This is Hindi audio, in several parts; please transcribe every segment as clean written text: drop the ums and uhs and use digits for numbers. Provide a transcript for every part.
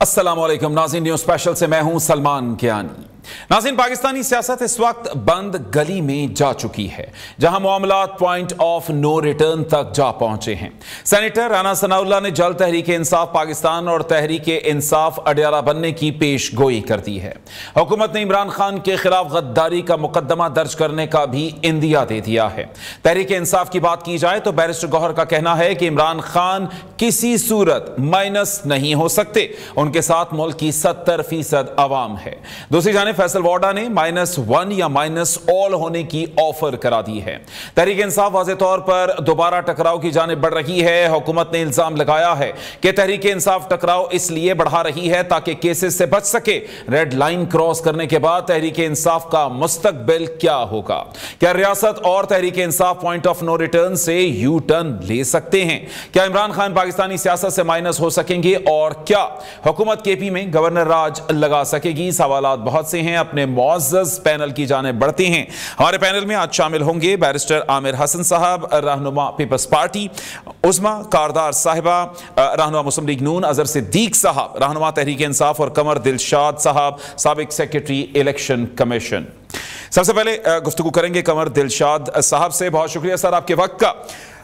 अस्सलाम वालेकुम नाज़रीन, न्यूज़ स्पेशल से मैं हूं सलमान कियानी। नाज़रीन, पाकिस्तानी सियासत इस वक्त बंद गली में जा चुकी है, जहां मामलात पॉइंट ऑफ नो रिटर्न तक जा पहुंचे हैं। सेनेटर राना सनाउल्लाह ने जल्द तहरीक इंसाफ पाकिस्तान और तहरीक इंसाफ अडयाला बनने की पेश गोई कर दी है। हुकूमत ने इमरान खान के खिलाफ गद्दारी का मुकदमा दर्ज करने का भी इंदिया दे दिया है। तहरीक इंसाफ की बात की जाए तो बैरिस्टर गौहर का कहना है कि इमरान खान किसी सूरत माइनस नहीं हो सकते, उनके साथ मुल्क की 70% आवाम है। दूसरी जानिब फैसल वाडा ने -1 या -ऑल होने की ऑफर करा दी है। तहरीक इंसाफ वाज़े तौर पर दोबारा टकराव की जानिब बढ़ रही है। हुकूमत ने इल्जाम लगाया है कि तहरीक इंसाफ टकराव इसलिए बढ़ा रही है ताकि केसेस से बच सके। रेड लाइन क्रॉस करने के बाद तहरीक इंसाफ का मुस्तकबिल क्या होगा? क्या रियासत और Tehreek Insaf point of no return से यू टर्न ले सकते हैं? क्या इमरान खान पाकिस्तानी सियासत से माइनस हो सकेंगे? और क्या हुकूमत केपी में गवर्नर राज लगा सकेगी? सवालात बहुत से हैं। अपने मुअज़्ज़ज़ पैनल की जानिब बढ़ते हैं। हमारे पैनल में आज शामिल होंगे बैरिस्टर आमिर हसन साहब, रहनुमा पीपल्स पार्टी, उस्मा कारदार साहिबा, रहनुमा मुस्लिम लीग नून, अजहर सिद्दीक साहब, रहनुमा तहरीक इंसाफ, और कमर दिलशाद साहब, साबिक सेक्रेटरी इलेक्शन कमीशन। सबसे पहले गुफ्तगू करेंगे कमर दिलशाद साहब से। बहुत शुक्रिया सर आपके वक्त का।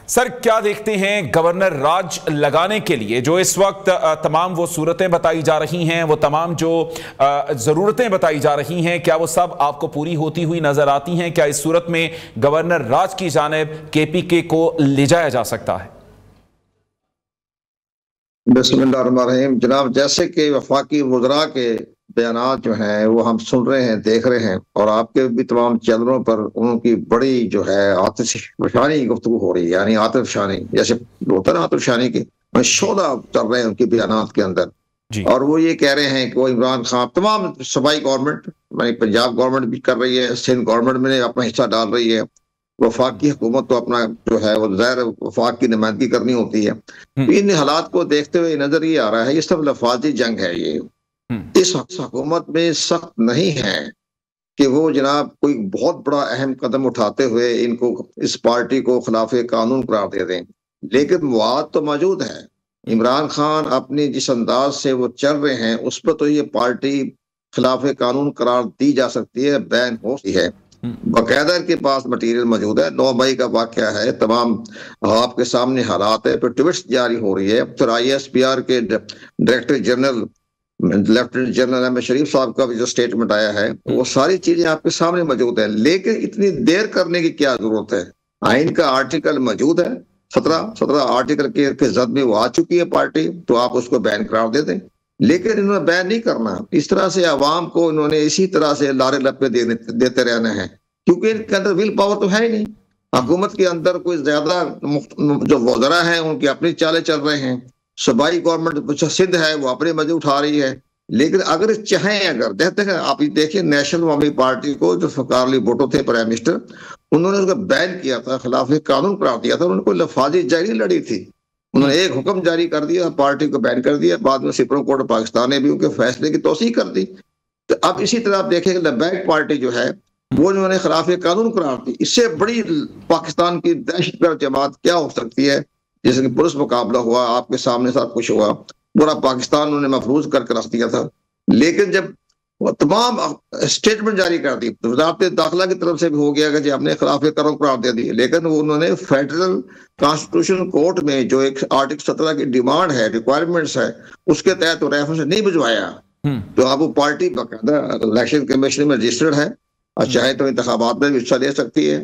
सर, क्या देखते हैं गवर्नर राज लगाने के लिए जो इस वक्त तमाम वो सूरतें बताई जा रही हैं, वो तमाम जो ज़रूरतें बताई जा रही हैं, क्या वो सब आपको पूरी होती हुई नजर आती हैं? क्या इस सूरत में गवर्नर राज की जानिब केपीके को ले जाया जा सकता है? बिस्मिल्लाहिर्रहमानिर्रहीम। जनाब, जैसे कि वफाकी वज़रा के बयानात जो हैं वो हम सुन रहे हैं, देख रहे हैं, और आपके भी तमाम चैनलों पर उनकी बड़ी जो है आतिशफशानी गुफ्तगू हो रही है, यानी आतिशफशानी जैसे होता है ना, आतिशफशानी की शोधा चल रहे हैं उनके बयानात के अंदर। और वो ये कह रहे हैं कि वो इमरान खान, तमाम सूबाई गवर्नमेंट, पंजाब गवर्नमेंट भी कर रही है, सिंध गवर्नमेंट में अपना हिस्सा डाल रही है, वफाकी हुकूमत तो अपना जो है वो ज़ाहिर वफाक की नुमाइंदगी करनी होती है। इन हालात को देखते हुए नजर ये आ रहा है ये सब लफाजी जंग है। ये इस हुकूमत में सख्त नहीं है कि वो जनाब कोई बहुत बड़ा अहम कदम उठाते हुए इनको, इस पार्टी को खिलाफ कानून करार दे दें, लेकिन मवाद तो मौजूद है। इमरान खान अपनी जिस अंदाज से वो चल रहे हैं उस पर तो ये पार्टी खिलाफ कानून करार दी जा सकती है, बैन हो सकती है। बाकायदा के पास मटीरियल मौजूद है। 9 मई का वाकया है, तमाम आपके सामने हालात है, फिर ट्वीट्स जारी हो रही है, फिर ISPR के director general lieutenant general Ahmed Sharif साहब का भी जो स्टेटमेंट आया है, वो सारी चीजें आपके सामने मौजूद है। लेकिन इतनी देर करने की क्या जरूरत है? आइन का आर्टिकल मौजूद है, 17 आर्टिकल के जद में वो आ चुकी है पार्टी, तो आप उसको बैन करार दे दें। लेकिन इन्होंने बैन नहीं करना। इस तरह से अवाम को इन्होंने इसी तरह से लारे लपे देते रहना है, क्योंकि इनके अंदर विल पावर तो है ही नहीं। हुकूमत के अंदर कोई ज्यादा जो वज़रा है उनकी अपनी चालें चल रहे हैं। सूबाई गवर्नमेंट सिंध है वो अपने मजे उठा रही है। लेकिन अगर चाहें, अगर देखते हैं, आप देखिए नेशनल अवामी पार्टी को जो फ़खर अली भुट्टो थे प्राइम मिनिस्टर, उन्होंने उसका बैन किया था, खिलाफ कानून करार दिया था। उन्होंने कोई लफाजी जंग नहीं लड़ी थी, उन्होंने एक हुक्म जारी कर दिया, पार्टी को बैन कर दिया। बाद में सुप्रीम कोर्ट ऑफ पाकिस्तान ने भी उनके फैसले की तौसीह कर दी। तो अब इसी तरह आप देखेंगे लबैक पार्टी जो है वो उन्होंने खिलाफ कानून करार दी। इससे बड़ी पाकिस्तान की दहशतगर्द जमात क्या हो सकती है? जैसे कि पुलिस मुकाबला हुआ, आपके सामने सब कुछ हुआ, पूरा पाकिस्तान उन्होंने महफूज करके रख दिया था। लेकिन जब वो तमाम स्टेटमेंट जारी कर दी, तो वज़ारत दाखिला की तरफ से भी हो गया कि हमने खिलाफ कानून करार दे दिए। लेकिन वो उन्होंने फेडरल कॉन्स्टिट्यूशन कोर्ट में जो एक आर्टिकल 17 की डिमांड है, रिक्वायरमेंट्स है, उसके तहत वो रेफरेंस नहीं भिजवाया। तो अब वो पार्टी बाकायदा इलेक्शन कमीशन में रजिस्टर्ड है और चाहे तो इंतखाबात में भी हिस्सा ले सकती है।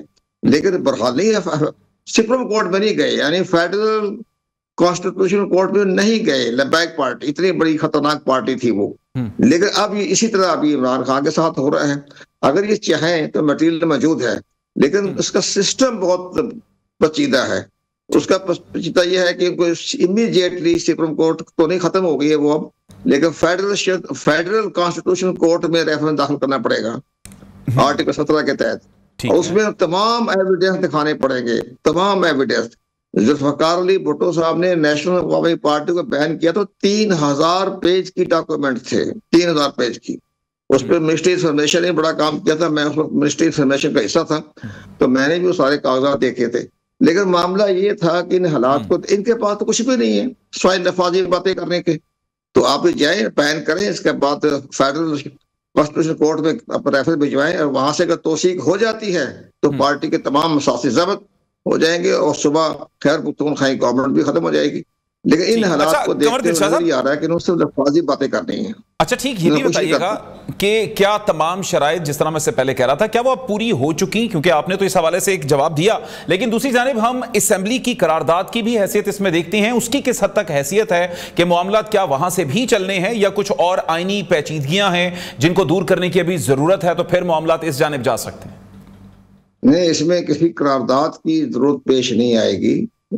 लेकिन बहरहाल नहीं, सुप्रीम कोर्ट में नहीं गए, यानी फेडरल कॉन्स्टिट्यूशन कोर्ट में नहीं गए। लबैक पार्टी इतनी बड़ी खतरनाक पार्टी थी वो। लेकिन अब ये इसी तरह अभी इमरान खान के साथ हो रहा है। अगर ये चाहें तो मटीरियल मौजूद है, लेकिन उसका सिस्टम बहुत पेचीदा है। उसका पेचीदा यह है कि इमीडिएटली सुप्रीम कोर्ट तो नहीं खत्म हो गई है वो अब, लेकिन फेडरल कॉन्स्टिट्यूशन कोर्ट में रेफरेंस दाखिल करना पड़ेगा आर्टिकल 17 के तहत, और उसमें तमाम एविडेंस दिखाने पड़ेंगे, तमाम एविडेंस। ज़ुल्फ़िकार अली भुट्टो साहब ने नेशनल अवामी पार्टी को बैन किया तो 3000 पेज की डॉक्यूमेंट थे, 3000 पेज की। उस पर मिनिस्ट्री इंफॉर्मेशन ने बड़ा काम किया था, मैं उस मिनिस्ट्री इंफॉर्मेशन का हिस्सा था, तो मैंने भी वो सारे कागजात देखे थे। लेकिन मामला ये था कि इन हालात को, इनके पास तो कुछ भी नहीं है, स्वाय लफाजी बातें करने के। तो आप जाए बैन करें, इसके बाद फेडरल कॉन्स्टिट्यूशन कोर्ट में रेफर भिजवाएं और वहां से अगर तौसीक हो जाती है तो पार्टी के तमाम मसासी जब्त हो जाएंगे और सुबह खैर पुख्तूनख्वा गवर्नमेंट भी खत्म हो जाएगी। लेकिन इन हालात को देखते हुए नजर ये आ रहा है कि उनसे लफाजी बातें करनी है। अच्छा ठीक, ये भी बताइएगा कि क्या तमाम शराइत, जिस तरह मैं इससे पहले कह रहा था, क्या वो पूरी हो चुकी? क्योंकि आपने तो इस हवाले से एक जवाब दिया, लेकिन दूसरी जानिब हम असेंबली की करारदाद की भी हैसियत इसमें देखते हैं। उसकी किस हद तक हैसियत है कि मामला क्या वहां से भी चलने हैं या कुछ और आईनी पेचीदगियां हैं जिनको दूर करने की अभी जरूरत है, तो फिर मामला इस जानिब जा सकते हैं? नहीं, इसमें किसी करारदाद की जरूरत पेश नहीं आएगी।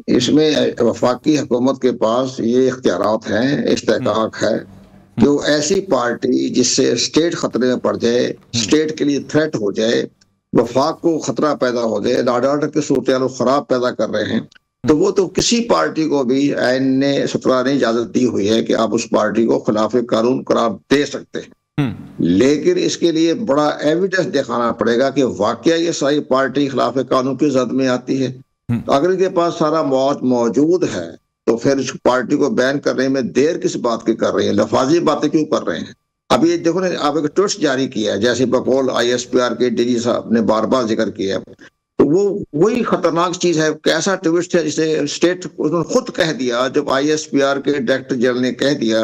इसमें वफाकी हुकूमत के पास ये इख्तियारात हैं, इस्तेकाक है कि वो ऐसी पार्टी जिससे स्टेट खतरे में पड़ जाए, स्टेट के लिए थ्रेट हो जाए, वफाक को खतरा पैदा हो जाए, लॉ एंड ऑर्डर की सूरत खराब पैदा कर रहे हैं, तो वो तो किसी पार्टी को भी आईन ने 17 ने इजाजत दी हुई है कि आप उस पार्टी को खिलाफ कानून करार दे सकते हैं। लेकिन इसके लिए बड़ा एविडेंस दिखाना पड़ेगा कि वाकया ये सारी पार्टी खिलाफ कानून की जद में आती है। अगर इनके पास सारा मौजूद है तो फिर इस पार्टी को बैन करने में देर किस बात की कर रही है, लफाजी बातें क्यों कर रहे हैं? अब ये देखो ना, आप एक ट्वीट जारी किया है, जैसे बकौल ISPR के DG साहब ने बार बार जिक्र किया, तो वो वही खतरनाक चीज है। कैसा ट्विस्ट है जिसे स्टेट उन्होंने खुद कह दिया, जब ISPR के डायरेक्टर जनरल ने कह दिया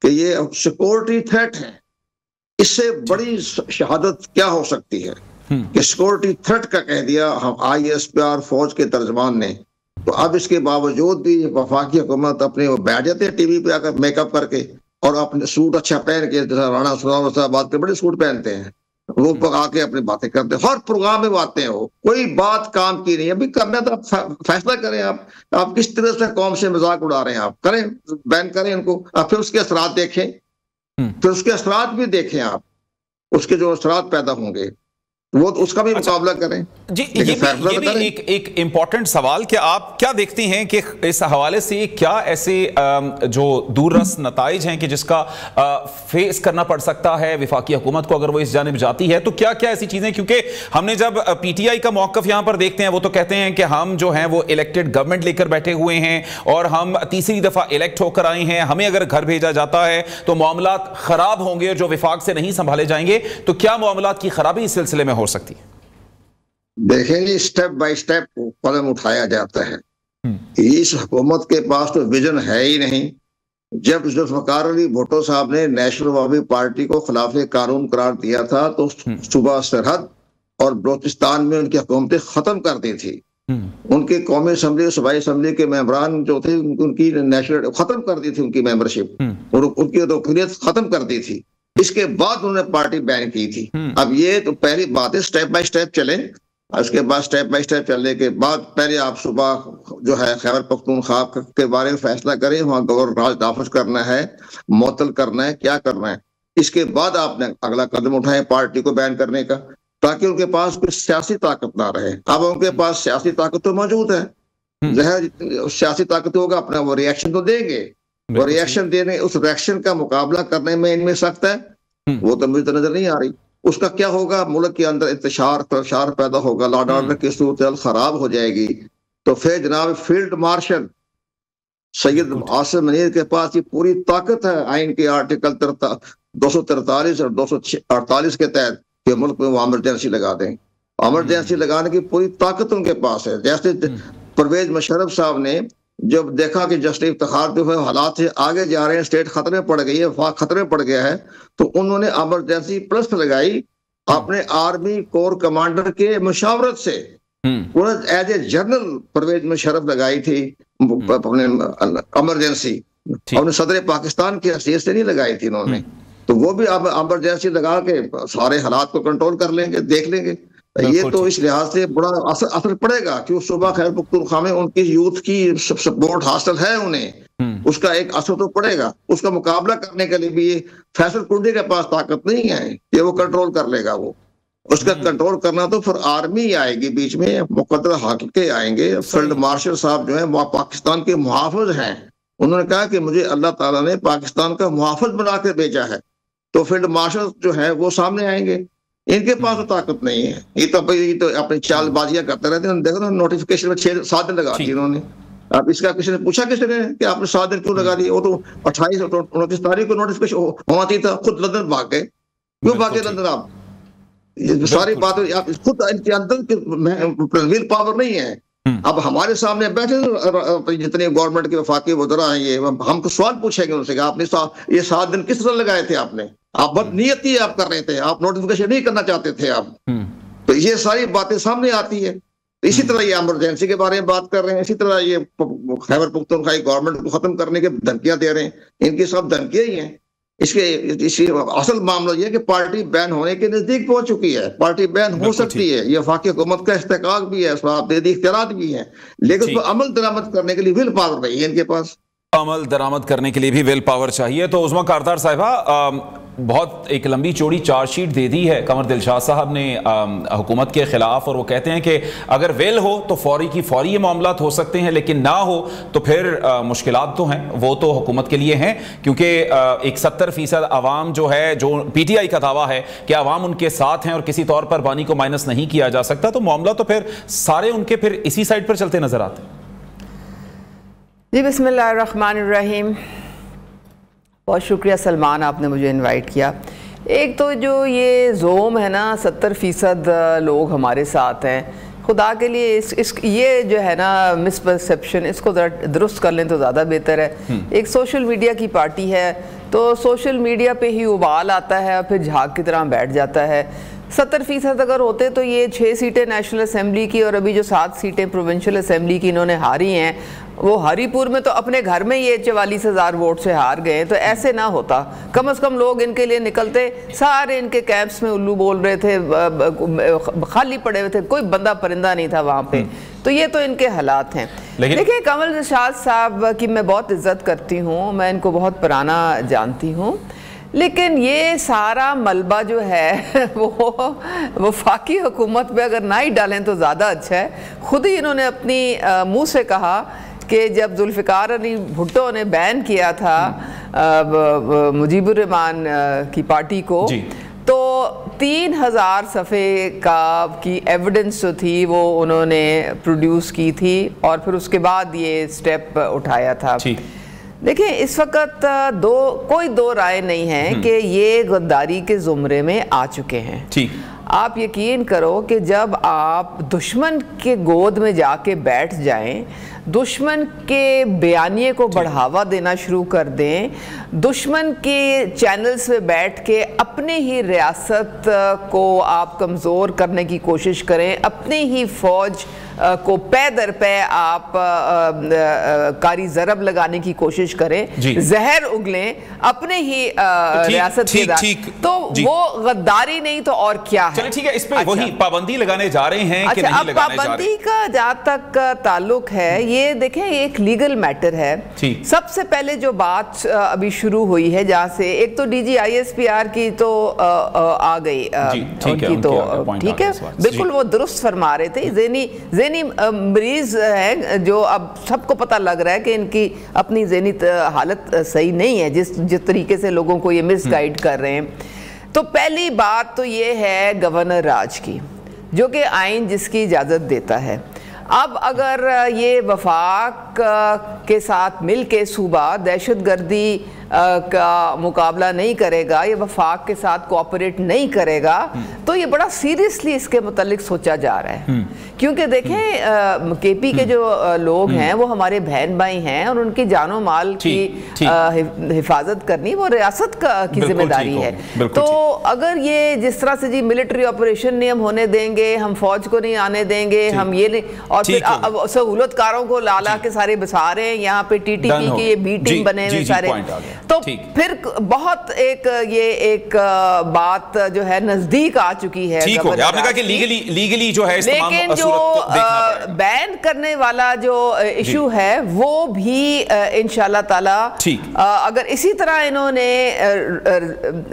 कि ये सिक्योरिटी थ्रेट है। इससे बड़ी शहादत क्या हो सकती है कि सिक्योरिटी थ्रेट का कह दिया हम ISPR फौज के तर्जमान ने। तो अब इसके बावजूद भी वफाकी हुकूमत अपने वो बैठ जाते हैं टीवी पे आकर मेकअप करके और अपने सूट अच्छा पहन के, राणा सदाबाद के बड़े सूट पहनते हैं, वो आके अपनी बातें करते हैं, हर प्रोग्राम में वो आते हैं, वो कोई बात काम की नहीं। अभी करना तो आप फैसला करें, आप किस तरह से कौम से मजाक उड़ा रहे हैं, आप करें, बैन करें इनको, आप फिर उसके असरात देखें, फिर उसके असरात भी देखें, आप उसके जो असरात पैदा होंगे वो तो उसका भी मुकाबला करें। जी, ये भी एक इम्पॉर्टेंट सवाल कि आप क्या देखते हैं कि इस हवाले से क्या ऐसे जो दूररस नताइज हैं कि जिसका फेस करना पड़ सकता है वफाकी हुकूमत को अगर वो इस जानिब जाती है, तो क्या क्या ऐसी चीजें? क्योंकि हमने जब PTI का मौक़िफ़ यहां पर देखते हैं, वो तो कहते हैं कि हम जो हैं वो इलेक्टेड गवर्नमेंट लेकर बैठे हुए हैं और हम तीसरी दफा इलेक्ट होकर आए हैं, हमें अगर घर भेजा जाता है तो मामला खराब होंगे जो वफाक से नहीं संभाले जाएंगे। तो क्या मामला की खराबी इस सिलसिले में हो सकती है? देखेंगे, स्टेप बाय स्टेप कदम उठाया जाता है। इस हुकूमत के पास तो विजन है ही नहीं। जब जुल्फ़िकार अली भुट्टो साहब ने नेशनल अवामी पार्टी को खिलाफ कानून करार दिया था तो सूबा सरहद और बलोचिस्तान में उनकी हुकूमतें खत्म कर दी थी। उनके कौमी असम्बली और सूबाई असम्बली के मेंबरान जो थे उनकी नेशनल खत्म कर दी थी, उनकी मेंबरशिप और उनकी रुकनीत खत्म कर दी थी। इसके बाद उन्होंने पार्टी बैन की थी। अब ये तो पहली बात है, स्टेप बाय स्टेप चलें। उसके बाद स्टेप बाय स्टेप चलने के बाद पहले आप सुबह जो है खैबर पख्तूनख्वा के बारे में फैसला करें, वहाँ गवर्नर राज नाफिज करना है, मुअत्तल करना है, क्या करना है। इसके बाद आपने अगला कदम उठाएं पार्टी को बैन करने का, ताकि उनके पास कोई सियासी ताकत ना रहे। अब उनके पास सियासी ताकत तो मौजूद है, जहाँ सियासी ताकत होगा अपना वो रिएक्शन तो देंगे, वो रिएक्शन देने, उस रिएक्शन का मुकाबला करने में इनमें सख्त है, वो तो मुझे तो नजर नहीं आ रही। उसका क्या होगा? मुल्क के अंदर इंतशार पैदा होगा, लॉ एंड ऑर्डर की सूरत खराब हो जाएगी। तो फिर जनाब फील्ड मार्शल सैयद आसिम मुनीर के पास ये पूरी ताकत है आइन के आर्टिकल 243 और 248 के तहत कि मुल्क में वो इमरजेंसी लगा दें। इमरजेंसी लगाने की पूरी ताकत उनके पास है। जैसे परवेज मुशर्रफ साहब ने जब देखा कि जस्टिस इफ्तिखार जो है हालात से आगे जा रहे हैं, स्टेट खतरे में पड़ गई है, वफाक खतरे में पड़ गया है, तो उन्होंने इमरजेंसी प्लस लगाई अपने आर्मी कोर कमांडर के मुशावरत से। उन्होंने as a general Pervez Musharraf लगाई थी अपने इमरजेंसी, अपने सदर पाकिस्तान की हैसियत से नहीं लगाई थी उन्होंने। तो वो भी अब इमरजेंसी लगा के सारे हालात को कंट्रोल कर लेंगे, देख लेंगे। ये तो इस लिहाज से बड़ा असर पड़ेगा कि उस सूबा खैबर पख्तूनख्वा में उनकी यूथ की सपोर्ट हासिल है उन्हें, उसका एक असर तो पड़ेगा। उसका मुकाबला करने के लिए भी ये फैसल कुंडी के पास ताकत नहीं है, ये वो कंट्रोल कर लेगा। वो उसका कंट्रोल करना तो फिर आर्मी आएगी बीच में, मुकद्दर हाकिम आएंगे। फील्ड मार्शल साहब जो है वह पाकिस्तान के मुहाफिज हैं। उन्होंने कहा कि मुझे अल्लाह ताला ने पाकिस्तान का मुहाफिज बना के भेजा है, तो फील्ड मार्शल जो है वो सामने आएंगे। इनके पास तो ताकत नहीं है, ये तो अपनी चालबाजियां करते रहते हैं। देखो ना, नोटिफिकेशन में 6-7 दिन लगा दी इन्होंने। अब इसका किसी ने पूछा किसी ने कि आपने 7 दिन क्यों लगा दिए? वो तो 28 29 तारीख को नोटिफिकेशन होना चाहिए था, खुद लंदन भाग गए। क्यों भागे लंदन आप? ये सारी बात आप खुद इनके अंदर विल पावर नहीं है। अब हमारे सामने बैठे जितने गवर्नमेंट के वफाकी वज़रा हैं, ये हमको सवाल पूछेंगे उनसे कि आपने ये 7 दिन किस तरह लगाए थे? आपने आप बहुत नियति आप कर रहे थे, आप नोटिफिकेशन नहीं करना चाहते थे आप। तो ये सारी बातें सामने आती है। इसी तरह ये इमरजेंसी के बारे में बात कर रहे हैं, इसी तरह ये खैबर पख्तूनख्वा गवर्नमेंट को खत्म करने के धमकियां दे रहे हैं। इनकी सब धमकियां ही हैं। इसके असल मामला यह है कि पार्टी बैन होने के नजदीक पहुंच चुकी है। पार्टी बैन हो सकती है, ये वफाकी हुकूमत का इस्तेकाक भी है, इख्तियारात भी है, लेकिन उसको अमल दरामद करने के लिए विल पावर नहीं है इनके पास। अमल दरामद करने के लिए भी विल पावर चाहिए। तो उस्मा कारदार साहिबा, बहुत एक लंबी चौड़ी चार्जशीट दे दी है कमर दिलशाद साहब ने हुकूमत के खिलाफ, और वो कहते हैं कि अगर विल हो तो फौरी की फौरी ये मामलात हो सकते हैं, लेकिन ना हो तो फिर मुश्किलात तो हैं, वो तो हुकूमत के लिए हैं, क्योंकि एक 70% आवाम जो है, जो PTI का दावा है कि आवाम उनके साथ हैं और किसी तौर पर बानी को माइनस नहीं किया जा सकता, तो मामला तो फिर सारे उनके फिर इसी साइड पर चलते नजर आते हैं। जी बिस्मिल्लाहिर्रहमानिर्रहीम। बहुत शुक्रिया सलमान, आपने मुझे इनवाइट किया। एक तो जो ये जोम है ना 70% लोग हमारे साथ हैं, खुदा के लिए ये जो है ना मिसपरसेप्शन, इसको दुरुस्त कर लें तो ज़्यादा बेहतर है। एक सोशल मीडिया की पार्टी है, तो सोशल मीडिया पे ही उबाल आता है और फिर झाग की तरह बैठ जाता है। 70% अगर होते तो ये 6 सीटें नेशनल असम्बली की और अभी जो 7 सीटें प्रोविंशियल असम्बली की इन्होंने हारी हैं, वो हरीपुर में तो अपने घर में ये 44,000 वोट से हार गए। तो ऐसे ना होता, कम से कम लोग इनके लिए निकलते। सारे इनके कैंप्स में उल्लू बोल रहे थे, खाली पड़े हुए थे, कोई बंदा परिंदा नहीं था वहाँ पे। तो ये तो इनके हालात हैं। देखिए, कमर दिलशाद साहब की मैं बहुत इज्जत करती हूँ, मैं इनको बहुत पुराना जानती हूँ, लेकिन ये सारा मलबा जो है वो वफाकी हुकूमत पे अगर ना ही डालें तो ज़्यादा अच्छा है। खुद ही इन्होंने अपनी मुँह से कहा कि जब जुल्फ़िकार अली भुट्टो ने बैन किया था मुजीबुर रहमान की पार्टी को, तो 3000 सफ़े की एविडेंस जो थी वो उन्होंने प्रोड्यूस की थी और फिर उसके बाद ये स्टेप उठाया था। देखिए, इस वक्त कोई दो राय नहीं है कि ये गद्दारी के ज़ुमरे में आ चुके हैं। आप यकीन करो कि जब आप दुश्मन के गोद में जाके बैठ जाएं, दुश्मन के बयानिए को बढ़ावा देना शुरू कर दें, दुश्मन के चैनल्स में बैठ के अपने ही रियासत को आप कमज़ोर करने की कोशिश करें, अपनी ही फ़ौज को पै दर पै आप कारी ज़रब लगाने की कोशिश करें, जहर उगलें अपने ही रियासत के, तो वो गद्दारी नहीं तो और क्या है। ठीक है, इस पे वही पाबंदी लगाने जा रहे हैं कि नहीं लगाने जा रहे? पाबंदी का जहाँ तक ताल्लुक है, ये देखें एक लीगल मैटर है। सबसे पहले जो बात अभी शुरू हुई है, जहाँ से एक तो DG ISPR की तो आ गई उनकी, तो ठीक है, बिल्कुल वो दुरुस्त फरमा रहे थे। ज़ेनी मरीज हैं जो अब सबको पता लग रहा है कि इनकी अपनी ज़ेनी हालत सही नहीं है, जिस तरीके से लोगों को ये मिसगाइड कर रहे हैं। तो पहली बात तो ये है गवर्नर राज की, जो कि आइन जिसकी इजाज़त देता है। अब अगर ये वफाक के साथ मिल के सूबा दहशतगर्दी का मुकाबला नहीं करेगा, ये वफाक के साथ कोऑपरेट नहीं करेगा, तो ये बड़ा सीरियसली इसके मुतालिक सोचा जा रहा है। क्योंकि देखें, KP के जो लोग हैं वो हमारे बहन भाई हैं और उनकी जानो माल की हिफाजत करनी वो रियासत की जिम्मेदारी है। तो अगर ये जिस तरह से जी मिलिट्री ऑपरेशन नहीं हम होने देंगे, हम फौज को नहीं आने देंगे, हम ये नहीं, और फिर सहूलतकारों को लाला के सारे बसा रहे हैं यहाँ पे, TTP की ये B टीम बने हुए सारे, तो फिर बहुत एक बात जो है नजदीक आ चुकी है। ठीक हो गया, आपने कहा कि लीगली जो है, लेकिन जो बैन करने वाला जो इशू है वो भी इंशाल्लाह ताला अगर इसी तरह इन्होंने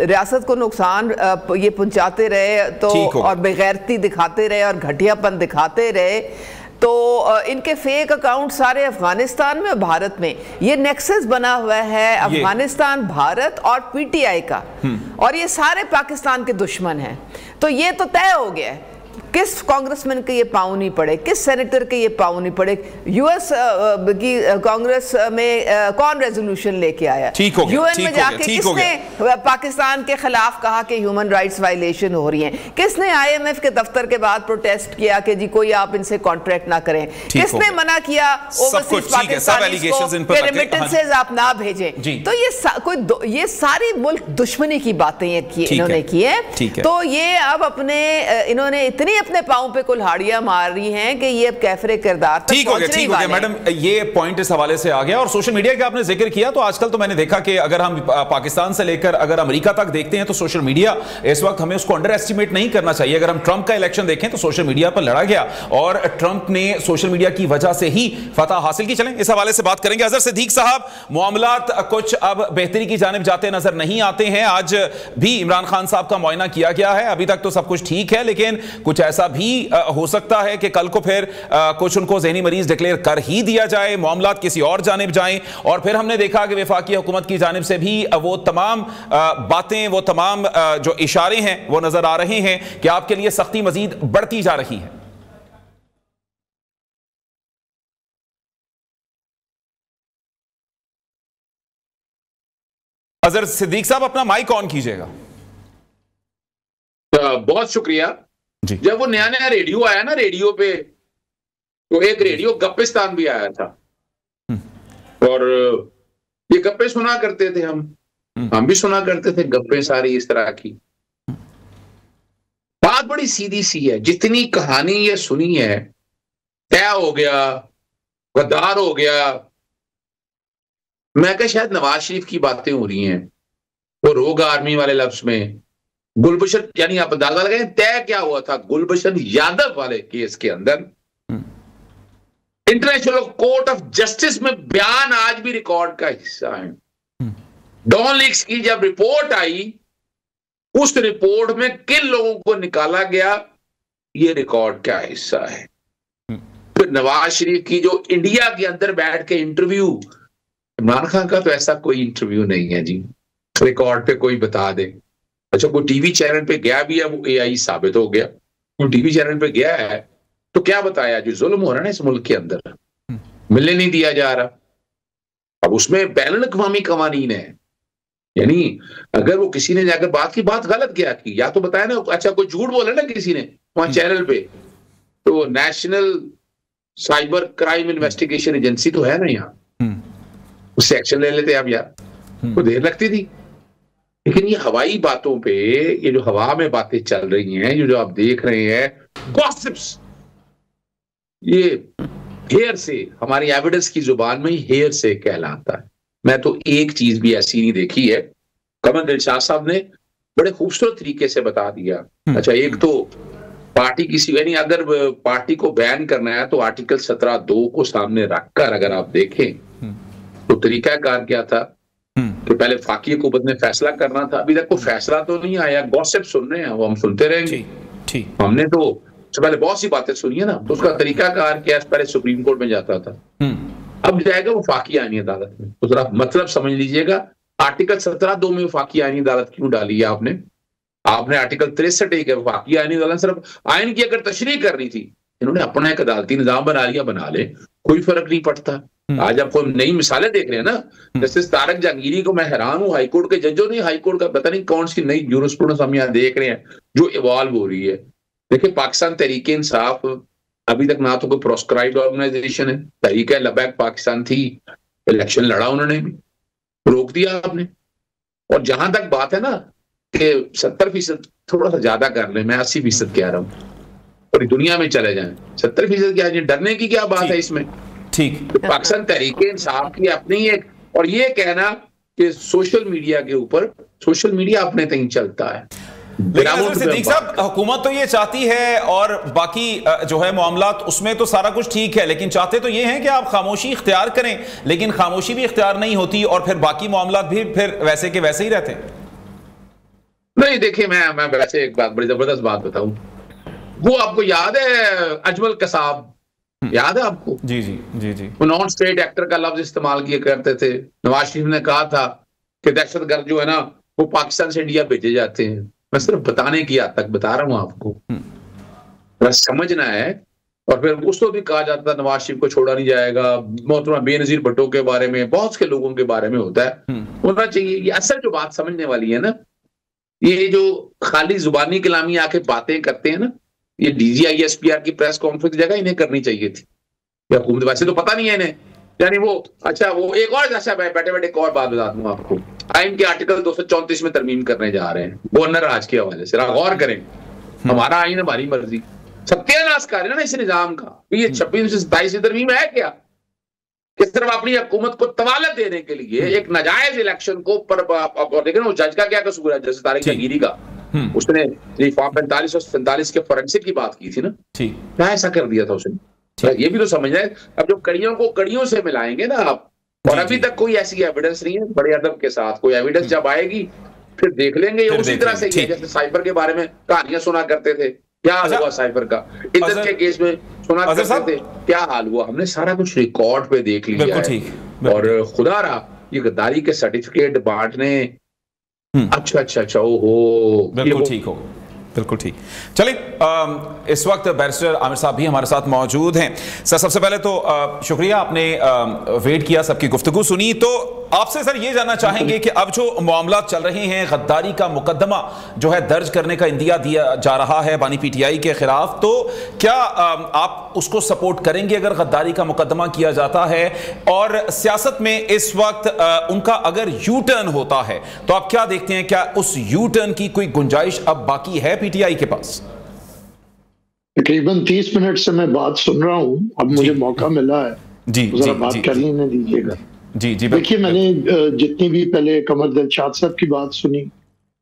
रियासत को नुकसान ये पहुंचाते रहे तो, और बेगैरती दिखाते रहे और घटियापन दिखाते रहे, तो इनके फेक अकाउंट सारे अफगानिस्तान में और भारत में, ये नेक्सस बना हुआ है अफगानिस्तान, भारत और PTI का, और ये सारे पाकिस्तान के दुश्मन हैं। तो ये तो तय हो गया है किस कांग्रेसमैन के ये पाँव नहीं पड़े, किस सेनेटर के ये पाँव नहीं पड़े? यूएस की कांग्रेस में कौन रेजोल्यूशन लेके आया? यूएन में जाके किसने पाकिस्तान के खिलाफ कहा कि ह्यूमन राइट्स वायलेशन हो रही हैं? किसने आईएमएफ के दफ्तर के बाद प्रोटेस्ट किया कि जी कोई आप इनसे कॉन्ट्रैक्ट ना करें? किसने मना किया ओवरसीज पाकिस्तानीज़ को कि रेमिटेंसेस आप ना भेजें? तो ये सारी मुल्क दुश्मनी की बातें इन्होंने की है। तो ये अब इन्होंने इतनी अपने पांव पे कुल्हाड़ियां मार रही हैं कि ये अब कैफरे किरदार तक पहुंचने वाले हैं। मैडम, ये पॉइंट इस हवाले से आ गया। और सोशल मीडिया का आपने जिक्र किया, तो आजकल तो मैंने देखा कि अगर हम पाकिस्तान से लेकर अगर अमेरिका तक देखते हैं तो सोशल मीडिया इस वक्त हमें उसको अंडर एस्टिमेट नहीं करना चाहिए। अगर हम ट्रंप का इलेक्शन देखें तो सोशल मीडिया पर लड़ा गया और ट्रंप ने सोशल मीडिया की वजह से ही फतह हासिल की। चलें इस हवाले से बात करेंगे। अजहर सिद्दीक साहब, मामलात कुछ अब बेहतरी की जानिब जाते नजर नहीं आते हैं। आज भी इमरान खान साहब का मुआयना किया गया है, अभी तक तो सब कुछ ठीक है, लेकिन कुछ ऐसा भी हो सकता है कि कल को फिर कुछ उनको ज़हनी मरीज डिक्लेयर कर ही दिया जाए, मामलात किसी और जानिब जाएं। और फिर हमने देखा कि वफाकी हुकूमत की जानिब से भी वो तमाम बातें, वो तमाम जो इशारे हैं वो नजर आ रहे हैं कि आपके लिए सख्ती मजीद बढ़ती जा रही है। अजहर सिद्दीक साहब, अपना माइक ऑन कीजिएगा। बहुत शुक्रिया। जब वो नया नया रेडियो आया ना, रेडियो पे तो एक रेडियो गप्पिस्तान भी आया था और ये गप्पे सुना करते थे हम भी सुना करते थे गप्पे सारी इस तरह की। बात बड़ी सीधी सी है, जितनी कहानी ये सुनी है, तय हो गया, गद्दार हो गया, मैं क्या शायद नवाज शरीफ की बातें हो रही हैं। वो रोग आर्मी वाले लफ्ज में गुलभूषण, यानी आप अंदाजा लगाएं तय क्या हुआ था गुलभूषण यादव वाले केस के अंदर। इंटरनेशनल कोर्ट ऑफ जस्टिस में बयान आज भी रिकॉर्ड का हिस्सा है। डॉन लीक्स की जब रिपोर्ट आई, उस रिपोर्ट में किन लोगों को निकाला गया, ये रिकॉर्ड का हिस्सा है। फिर नवाज शरीफ की जो इंडिया के अंदर बैठ के इंटरव्यू, इमरान खान का तो ऐसा कोई इंटरव्यू नहीं है जी, रिकॉर्ड पे कोई बता दे। अच्छा, कोई टीवी चैनल पे गया भी है, वो एआई साबित हो गया। कोई टीवी चैनल पे गया है तो क्या बताया, जो जुल्म हो रहा है ना इस मुल्क के अंदर, मिलने नहीं दिया जा रहा। अब उसमें बैनुल अक़वामी कवानीन है, यानी अगर वो किसी ने जाकर बात गलत क्या की, या तो बताया ना, अच्छा कोई झूठ बोला ना किसी ने वहां चैनल पे, तो national cyber crime investigation agency तो है ना यहाँ, उससे एक्शन ले लेते आप यार, वो देर लगती थी। लेकिन ये हवाई बातों पे, ये जो हवा में बातें चल रही हैं, जो आप देख रहे हैं गॉसिप्स, ये हेयर से, हमारी एविडेंस की जुबान में ही हेयर से कहलाता है। मैं तो एक चीज भी ऐसी नहीं देखी है, कमर दिलशाद साहब ने बड़े खूबसूरत तरीके से बता दिया। अच्छा, एक तो पार्टी किसी, यानी अगर पार्टी को बैन करना है तो आर्टिकल 17(2) को सामने रखकर अगर आप देखें तो तरीकाकार क्या था कि पहले फाकी हुकूमत ने फैसला करना था। अभी तक कोई फैसला तो नहीं आया, गॉसिप सुन रहे हैं, वो हम सुनते रहेंगे। हमने तो पहले बहुत सी बातें सुनी है ना, तो उसका तरीकाकार क्या, पहले सुप्रीम कोर्ट में जाता था, अब जाएगा वो फाकी आईनी अदालत में। तो जरा मतलब समझ लीजिएगा, आर्टिकल 17(2) में फाकी आईनी अदालत क्यों डाली है आपने आर्टिकल 63 एक फाकी आईनी अदालत सिर्फ आइन की अगर तशरीह करनी थी, इन्होंने अपना एक अदालती निजाम बना लिया, बना ले, कोई फर्क नहीं पड़ता। आज आपको नई मिसालें देख रहे हैं ना, जैसे तारक जहांगीरी को मैं हैरान हूं, हाईकोर्ट के जजों ने, हाईकोर्ट का पता नहीं कौन सी नई जूरिस्प्रूडेंस हम यहाँ देख रहे हैं जो इवॉल्व हो रही है। देखिए, पाकिस्तान तहरीक इंसाफ अभी तक ना तो कोई प्रोस्क्राइब्ड ऑर्गेनाइजेशन है, तहरीक लबैक पाकिस्तान थी, इलेक्शन लड़ा उन्होंने भी, रोक दिया आपने। और जहां तक बात है ना कि 70% थोड़ा सा ज्यादा कर ले, मैं 80% कह रहा हूँ, पूरी दुनिया में चले जाएं, 70% क्या है, डरने की क्या बात है इसमें? ठीक, पाकिस्तान तहरीक इंसाफ की अपनी एक, और ये कहना कि सोशल मीडिया के ऊपर, सोशल मीडिया अपने तक चलता है। सिद्दीक साहब, हुकूमत तो ये चाहती है और बाकी जो है मामलात उसमें तो सारा कुछ ठीक है, लेकिन चाहते तो ये हैं कि आप खामोशी इख्तियार करें, लेकिन खामोशी भी इख्तियार नहीं होती और फिर बाकी मामलात भी फिर वैसे के वैसे ही रहते हैं। नहीं, देखिए, मैं वैसे एक बात, बड़ी जबरदस्त बात बताऊं, वो आपको याद है अजमल कसाब, याद है आपको? जी जी जी जी, वो नॉन स्टेट एक्टर का लफ्ज इस्तेमाल किया करते थे। नवाज शरीफ ने कहा था कि दहशतगर्द जो है ना वो पाकिस्तान से इंडिया भेजे जाते हैं। मैं सिर्फ बताने की हद तक बता रहा हूं आपको। बस समझना है। और फिर उसको भी कहा जाता है नवाज शरीफ को छोड़ा नहीं जाएगा, मोहतरमा बेनजीर भुट्टो के बारे में, बहुत से लोगों के बारे में होता है, होना चाहिए। ये असल जो बात समझने वाली है ना, ये जो खाली जुबानी कलामी आके बातें करते हैं ना, ये DGISPR की प्रेस कॉन्फ्रेंस की जगह इन्हें करनी चाहिए थी। हुकूमत वैसे तो पता नहीं है इन्हें, यानी वो अच्छा वो एक और अच्छा बैठे बैठे एक और बात बता दूंगा आपको, आइन के आर्टिकल 234 में तरमीम करने जा रहे हैं गवर्नर राज के हवाले से। गौर करें, हमारा आइन हमारी मर्जी, सत्यानाश कार्य ना इस निजाम का। ये 26 से 27 में तरमीम है क्या कि सिर्फ अपनी हुकूमत को तवालत देने के लिए एक नाजायज इलेक्शन को लेकिन वो जज का क्या कसूर है? जैसे तारिक जहांगीरी का, उसने फॉर्म 45 और 47 के फोरेंसिक की बात की थी ना, क्या ऐसा कर दिया था उसने? ये भी तो समझना है। अब जो कड़ियों को कड़ियों से मिलाएंगे ना आप, और अभी तक कोई ऐसी एविडेंस नहीं है, बड़े अदब के साथ कोई एविडेंस जब आएगी फिर देख लेंगे। ये उसी तरह से जैसे साइबर के बारे में कहानियां सुना करते थे, क्या हुआ साइबर का, इज्जत के केस में सुना करते थे, क्या हाल हुआ, हमने सारा कुछ रिकॉर्ड पे देख लिया है। और खुदा रहा ये गद्दारी के सर्टिफिकेट बांटने, अच्छा ओहो, बिल्कुल ठीक हो, बिल्कुल ठीक। चलिए, इस वक्त बैरिस्टर आमिर साहब भी हमारे साथ मौजूद हैं। सर, सबसे पहले तो शुक्रिया, आपने वेट किया, सबकी गुफ्तगू सुनी। तो आपसे सर ये जानना चाहेंगे कि अब जो मामला चल रहे हैं, गद्दारी का मुकदमा जो है दर्ज करने का इंदिया दिया जा रहा है बानी PTI के खिलाफ, तो क्या आप उसको सपोर्ट करेंगे अगर गद्दारी का मुकदमा किया जाता है? और सियासत में इस वक्त उनका अगर यू टर्न होता है तो आप क्या देखते हैं, क्या उस यू टर्न की कोई गुंजाइश अब बाकी है PTI के पास? तकरीबन 30 मिनट से मैं बात सुन रहा हूं, अब मुझे मौका मिला है, जरा बात कर लेने दीजिएगा। जी देखिए, मैंने जितनी भी पहले कमर दिलशाद साहब की बात सुनी,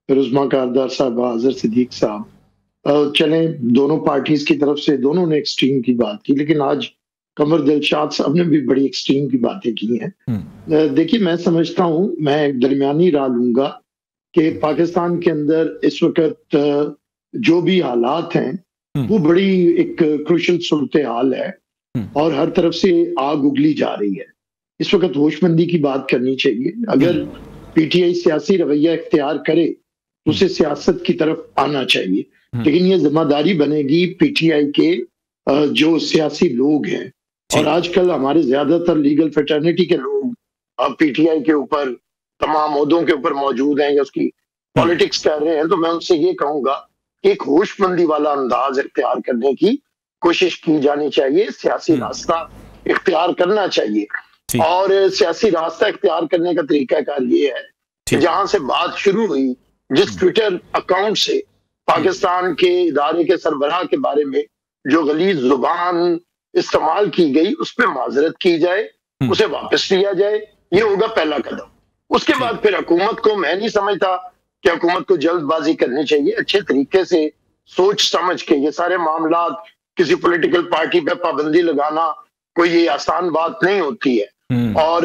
फिर उस्मा कारदार साहब, अजहर सिद्दीक साहब, चले दोनों पार्टीज की तरफ से दोनों ने एक्सट्रीम की बात की, लेकिन आज कमर दिलशाद साहब ने भी बड़ी एक्सट्रीम की बातें की हैं। देखिए, मैं समझता हूं, मैं एक दरमियानी राय लूंगा कि पाकिस्तान के अंदर इस वक्त जो भी हालात हैं वो बड़ी एक क्रूशल सूरत हाल है और हर तरफ से आग उगली जा रही है। इस वक्त होशमंदी की बात करनी चाहिए। अगर PTI सियासी रवैया इख्तियार करे तो उसे सियासत की तरफ आना चाहिए, लेकिन ये जिम्मेदारी बनेगी PTI के जो सियासी लोग हैं, और आजकल हमारे ज्यादातर लीगल फ्रेटर्निटी के लोग PTI के ऊपर तमाम ओहदों के ऊपर मौजूद हैं या उसकी पॉलिटिक्स कर रहे हैं। तो मैं उनसे ये कहूंगा कि एक होशमंदी वाला अंदाज इख्तियार करने की कोशिश की जानी चाहिए, सियासी रास्ता इख्तियार करना चाहिए। और सियासी रास्ता इख्तियार करने का तरीकाकार ये है कि जहां से बात शुरू हुई, जिस ट्विटर अकाउंट से पाकिस्तान के इदारे के सरबराह के बारे में जो गलीज जुबान इस्तेमाल की गई, उस पर माजरत की जाए, उसे वापस लिया जाए। ये होगा पहला कदम। उसके बाद फिर हुकूमत को, मैं नहीं समझता कि हुकूमत को जल्दबाजी करनी चाहिए, अच्छे तरीके से सोच समझ के ये सारे मामला, किसी पॉलिटिकल पार्टी पे पाबंदी लगाना कोई ये आसान बात नहीं होती है, और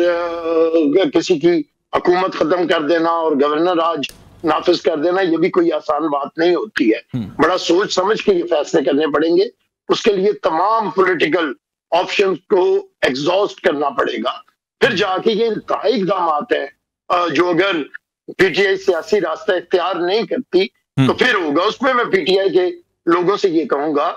किसी की हुकूमत खत्म कर देना और गवर्नर राज नाफिज कर देना, ये भी कोई आसान बात नहीं होती है। बड़ा सोच समझ के ये फैसले करने पड़ेंगे। उसके लिए तमाम पॉलिटिकल ऑप्शंस को एग्जॉस्ट करना पड़ेगा, फिर जाके ये इंतहाई इक़दाम हैं जो अगर PTI सियासी रास्ता इख्तियार नहीं करती तो फिर होगा। उसमें मैं PTI के लोगों से ये कहूंगा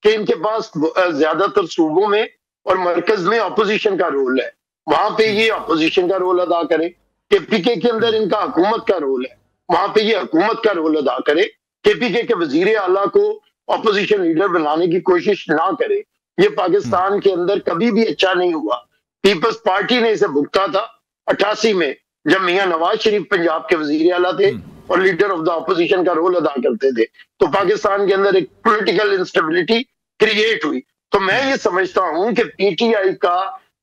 कि इनके पास ज्यादातर सूबों में और मरकज में अपोजिशन का रोल है, वहां पे ये अपोजिशन का रोल अदा करे। KPK के अंदर इनका हुकूमत का रोल है, वहां पे ये हुकूमत का रोल अदा करे। KPK के वजीर आला को अपोजिशन लीडर बनाने की कोशिश ना करे, ये पाकिस्तान के अंदर कभी भी अच्छा नहीं हुआ। पीपल्स पार्टी ने इसे भुगता था 88 में, जब मियां नवाज शरीफ पंजाब के वजीर आला थे और लीडर ऑफ द अपोजिशन का रोल अदा करते थे, तो पाकिस्तान के अंदर एक पॉलिटिकल इंस्टेबिलिटी क्रिएट हुई। तो मैं ये समझता हूं कि PTI का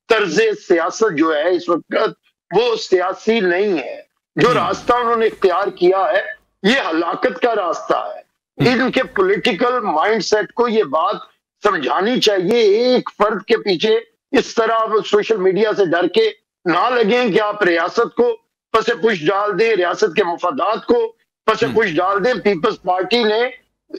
तर्ज सियासत जो है इस वक्त वो सियासी नहीं है। जो रास्ता उन्होंने इख्तियार किया है ये हलाकत का रास्ता है। इनके पॉलिटिकल माइंडसेट को ये बात समझानी चाहिए। एक फर्द के पीछे इस तरह सोशल मीडिया से डर के ना लगे कि आप रियासत को पसे पुश डाल दें, रियासत के मफादात को पसे पुश डाल दें। पीपल्स पार्टी ने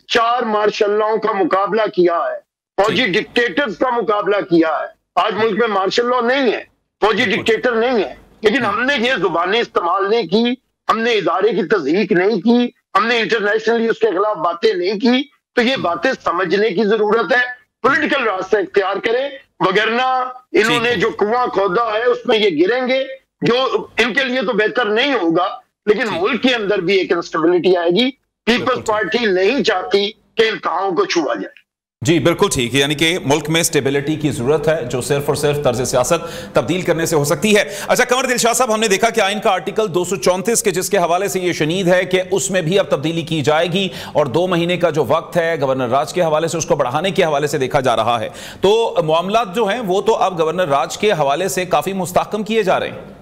4 मार्शल का मुकाबला किया है, फौजी डिक्टेटर्स का मुकाबला किया है। आज मुल्क में मार्शल लॉ नहीं है, फौजी डिक्टेटर नहीं है, लेकिन हमने ये जुबानें इस्तेमाल नहीं की, हमने इदारे की तज़हीक नहीं की, हमने इंटरनेशनली उसके खिलाफ बातें नहीं की। तो ये बातें समझने की जरूरत है, पॉलिटिकल रास्ता इख्तियार करें, वगरना इन्होंने जो कुआं खोदा है उसमें ये गिरेंगे, जो इनके लिए तो बेहतर नहीं होगा, लेकिन मुल्क के अंदर भी एक इंस्टेबिलिटी आएगी। पीपल्स पार्टी नहीं चाहती कि इन कामों को छुआ जाए। जी बिल्कुल ठीक है, यानी कि मुल्क में स्टेबिलिटी की जरूरत है जो सिर्फ और सिर्फ तर्ज सियासत तब्दील करने से हो सकती है। अच्छा कमर दिलशाह साहब, हमने देखा कि आइन का आर्टिकल 234 के जिसके हवाले से ये शनीद है कि उसमें भी अब तब्दीली की जाएगी और 2 महीने का जो वक्त है गवर्नर राज के हवाले से उसको बढ़ाने के हवाले से देखा जा रहा है। तो मामलात जो हैं वो तो अब गवर्नर राज के हवाले से काफी मुस्तहकम किए जा रहे हैं।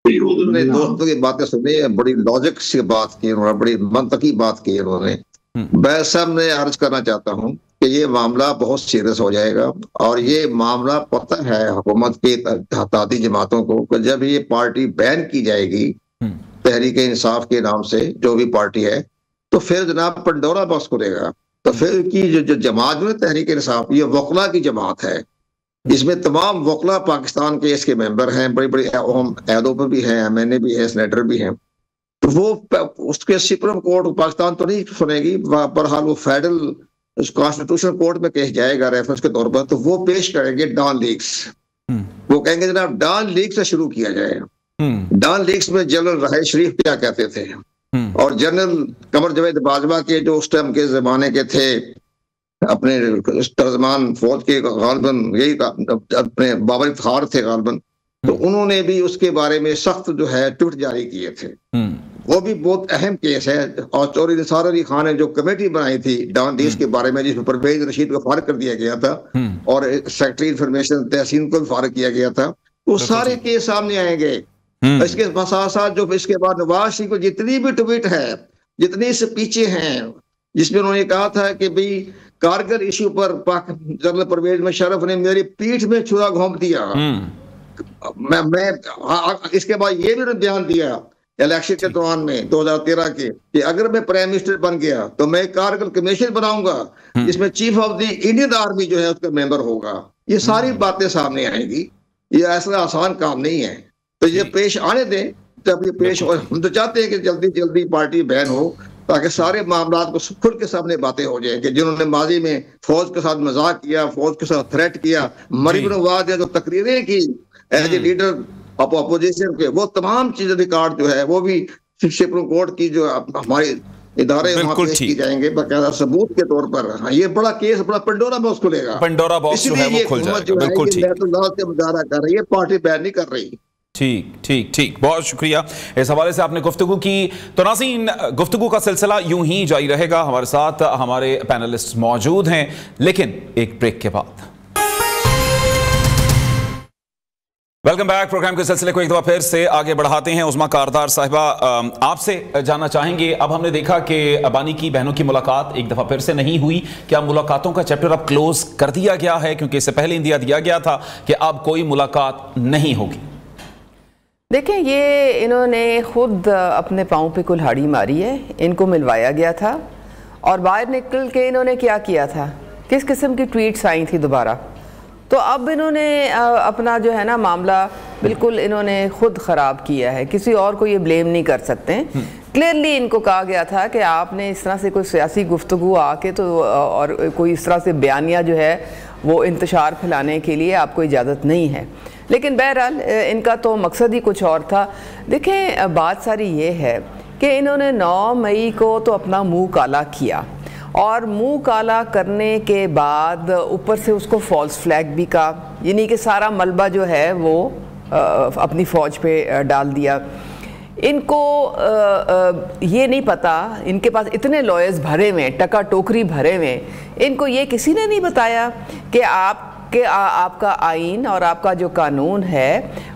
दोस्तों की बातें सुनी, बड़ी लॉजिक से बात की उन्होंने, बड़ी मंतकी बात की उन्होंने। मैं सब मैं अर्ज करना चाहता हूं कि ये मामला बहुत सीरियस हो जाएगा और ये मामला पता है हुकूमत की हताती जमातों को कि जब ये पार्टी बैन की जाएगी तहरीक इंसाफ के नाम से, जो भी पार्टी है, तो फिर जनाब पंडोरा बॉक्स खुलेगा। तो फिर की जो जमात है तहरीक इंसाफ, ये वकला की जमात है, इसमें तमाम वकला पाकिस्तान के इसके मेंबर हैं, बड़ी बड़ी अहम अहदों पर भी हैं, MNA भी है, सेनेटर भी हैं। तो वो उसके सुप्रीम कोर्ट पाकिस्तान तो नहीं सुनेगी, बहरहाल वो फेडरल कॉन्स्टिट्यूशन कोर्ट में केस जाएगा रेफरेंस के तौर पर, तो वो पेश करेंगे डॉन लीक्स। वो कहेंगे जनाब डॉन लीक्स से शुरू किया जाए। डॉन लीक्स में जनरल राहिल शरीफ क्या कहते थे और जनरल कमर जावेद बाजवा के जो उस टाइम के जमाने के थे अपने तर्जमान फौज के गालबन, यही अपने बाबर इफ्तिखार थे गालबन, तो उन्होंने भी उसके बारे में सख्त जो है ट्वीट जारी किए थे। वो भी बहुत अहम केस है। और चौधरी निसार अली खान ने जो कमेटी बनाई थी डॉन लीक्स के बारे में, जिसमें परवेज रशीद को फारिग कर दिया गया था और सेक्रेटरी इंफॉर्मेशन तहसीन को भी फारिग किया गया था, वो सारे केस सामने आएंगे। इसके साथ साथ जो इसके बाद नवाज शरीफ को जितनी भी ट्वीट है, जितनी स्पीचें हैं जिसमें उन्होंने कहा था कि भाई कारगिल इश्यू पर जनरल परवेज मुशर्रफ ने मेरी पीठ में छुरा घोंप दिया, मैं इसके बाद ये भी बयान दिया इलेक्शन के दौरान में 2013 के कि अगर मैं प्राइम मिनिस्टर बन गया तो मैं कारगिल कमीशन बनाऊंगा जिसमें chief of the Indian army जो है उसका मेंबर होगा। ये सारी बातें सामने आएंगी, ये ऐसा आसान काम नहीं है, तो ये पेश आने दें। जब ये पेश हो, हम तो चाहते हैं कि जल्दी जल्दी पार्टी बैन हो ताकि सारे मामला को खुल के सामने बातें हो जाए कि जिन्होंने माजी में फौज के साथ मजाक किया, फौज के साथ थ्रेट किया, मरीम नवाज ने जो तकरीरें की एज ए लीडर अपोजिशन के, वो तमाम चीजें रिकॉर्ड जो है वो भी सुप्रीम कोर्ट की जो हमारे इदारे वहां पेश की जाएंगे बाकायदा सबूत के तौर पर। हाँ, ये बड़ा केस, बड़ा पंडोरा बॉक्स खुलेगा, पंडोरा बॉक्स जो है वो खुल जाएगा। बिल्कुल ठीक, मुजाहरा कर रही है, पार्टी बैन नहीं कर रही। ठीक ठीक ठीक, बहुत शुक्रिया इस हवाले से आपने गुफ्तगू की। तो नाज़रीन, गुफ्तगू का सिलसिला यूं ही जारी रहेगा। हमारे साथ हमारे पैनलिस्ट मौजूद हैं, लेकिन एक ब्रेक के बाद। Welcome back. प्रोग्राम के सिलसिले को एक दफा फिर से आगे बढ़ाते हैं। उस्मा कारदार साहिबा, आपसे जानना चाहेंगे, अब हमने देखा कि अबानी की बहनों की मुलाकात एक दफा फिर से नहीं हुई, क्या मुलाकातों का चैप्टर अब क्लोज कर दिया गया है? क्योंकि इससे पहले इंदिया दिया गया था कि अब कोई मुलाकात नहीं होगी। देखें, ये इन्होंने खुद अपने पाँव पे कुल्हाड़ी मारी है, इनको मिलवाया गया था और बाहर निकल के इन्होंने क्या किया था, किस किस्म की ट्वीट्स आई थी दोबारा। तो अब इन्होंने अपना जो है ना मामला बिल्कुल इन्होंने खुद ख़राब किया है, किसी और को ये ब्लेम नहीं कर सकते। क्लियरली इनको कहा गया था कि आपने इस तरह से कोई सियासी गुफ्तगू आके तो और कोई इस तरह से बयानिया जो है वो इंतशार फैलाने के लिए आपको इजाज़त नहीं है। लेकिन बहरहाल इनका तो मकसद ही कुछ और था। देखें, बात सारी ये है कि इन्होंने 9 मई को तो अपना मुंह काला किया और मुंह काला करने के बाद ऊपर से उसको फॉल्स फ्लैग भी कहा, यानी कि सारा मलबा जो है वो अपनी फ़ौज पे डाल दिया। इनको ये नहीं पता, इनके पास इतने लॉयर्स भरे हुए, टका टोकरी भरे हुए, इनको ये किसी ने नहीं बताया कि आपका आइन और आपका जो कानून है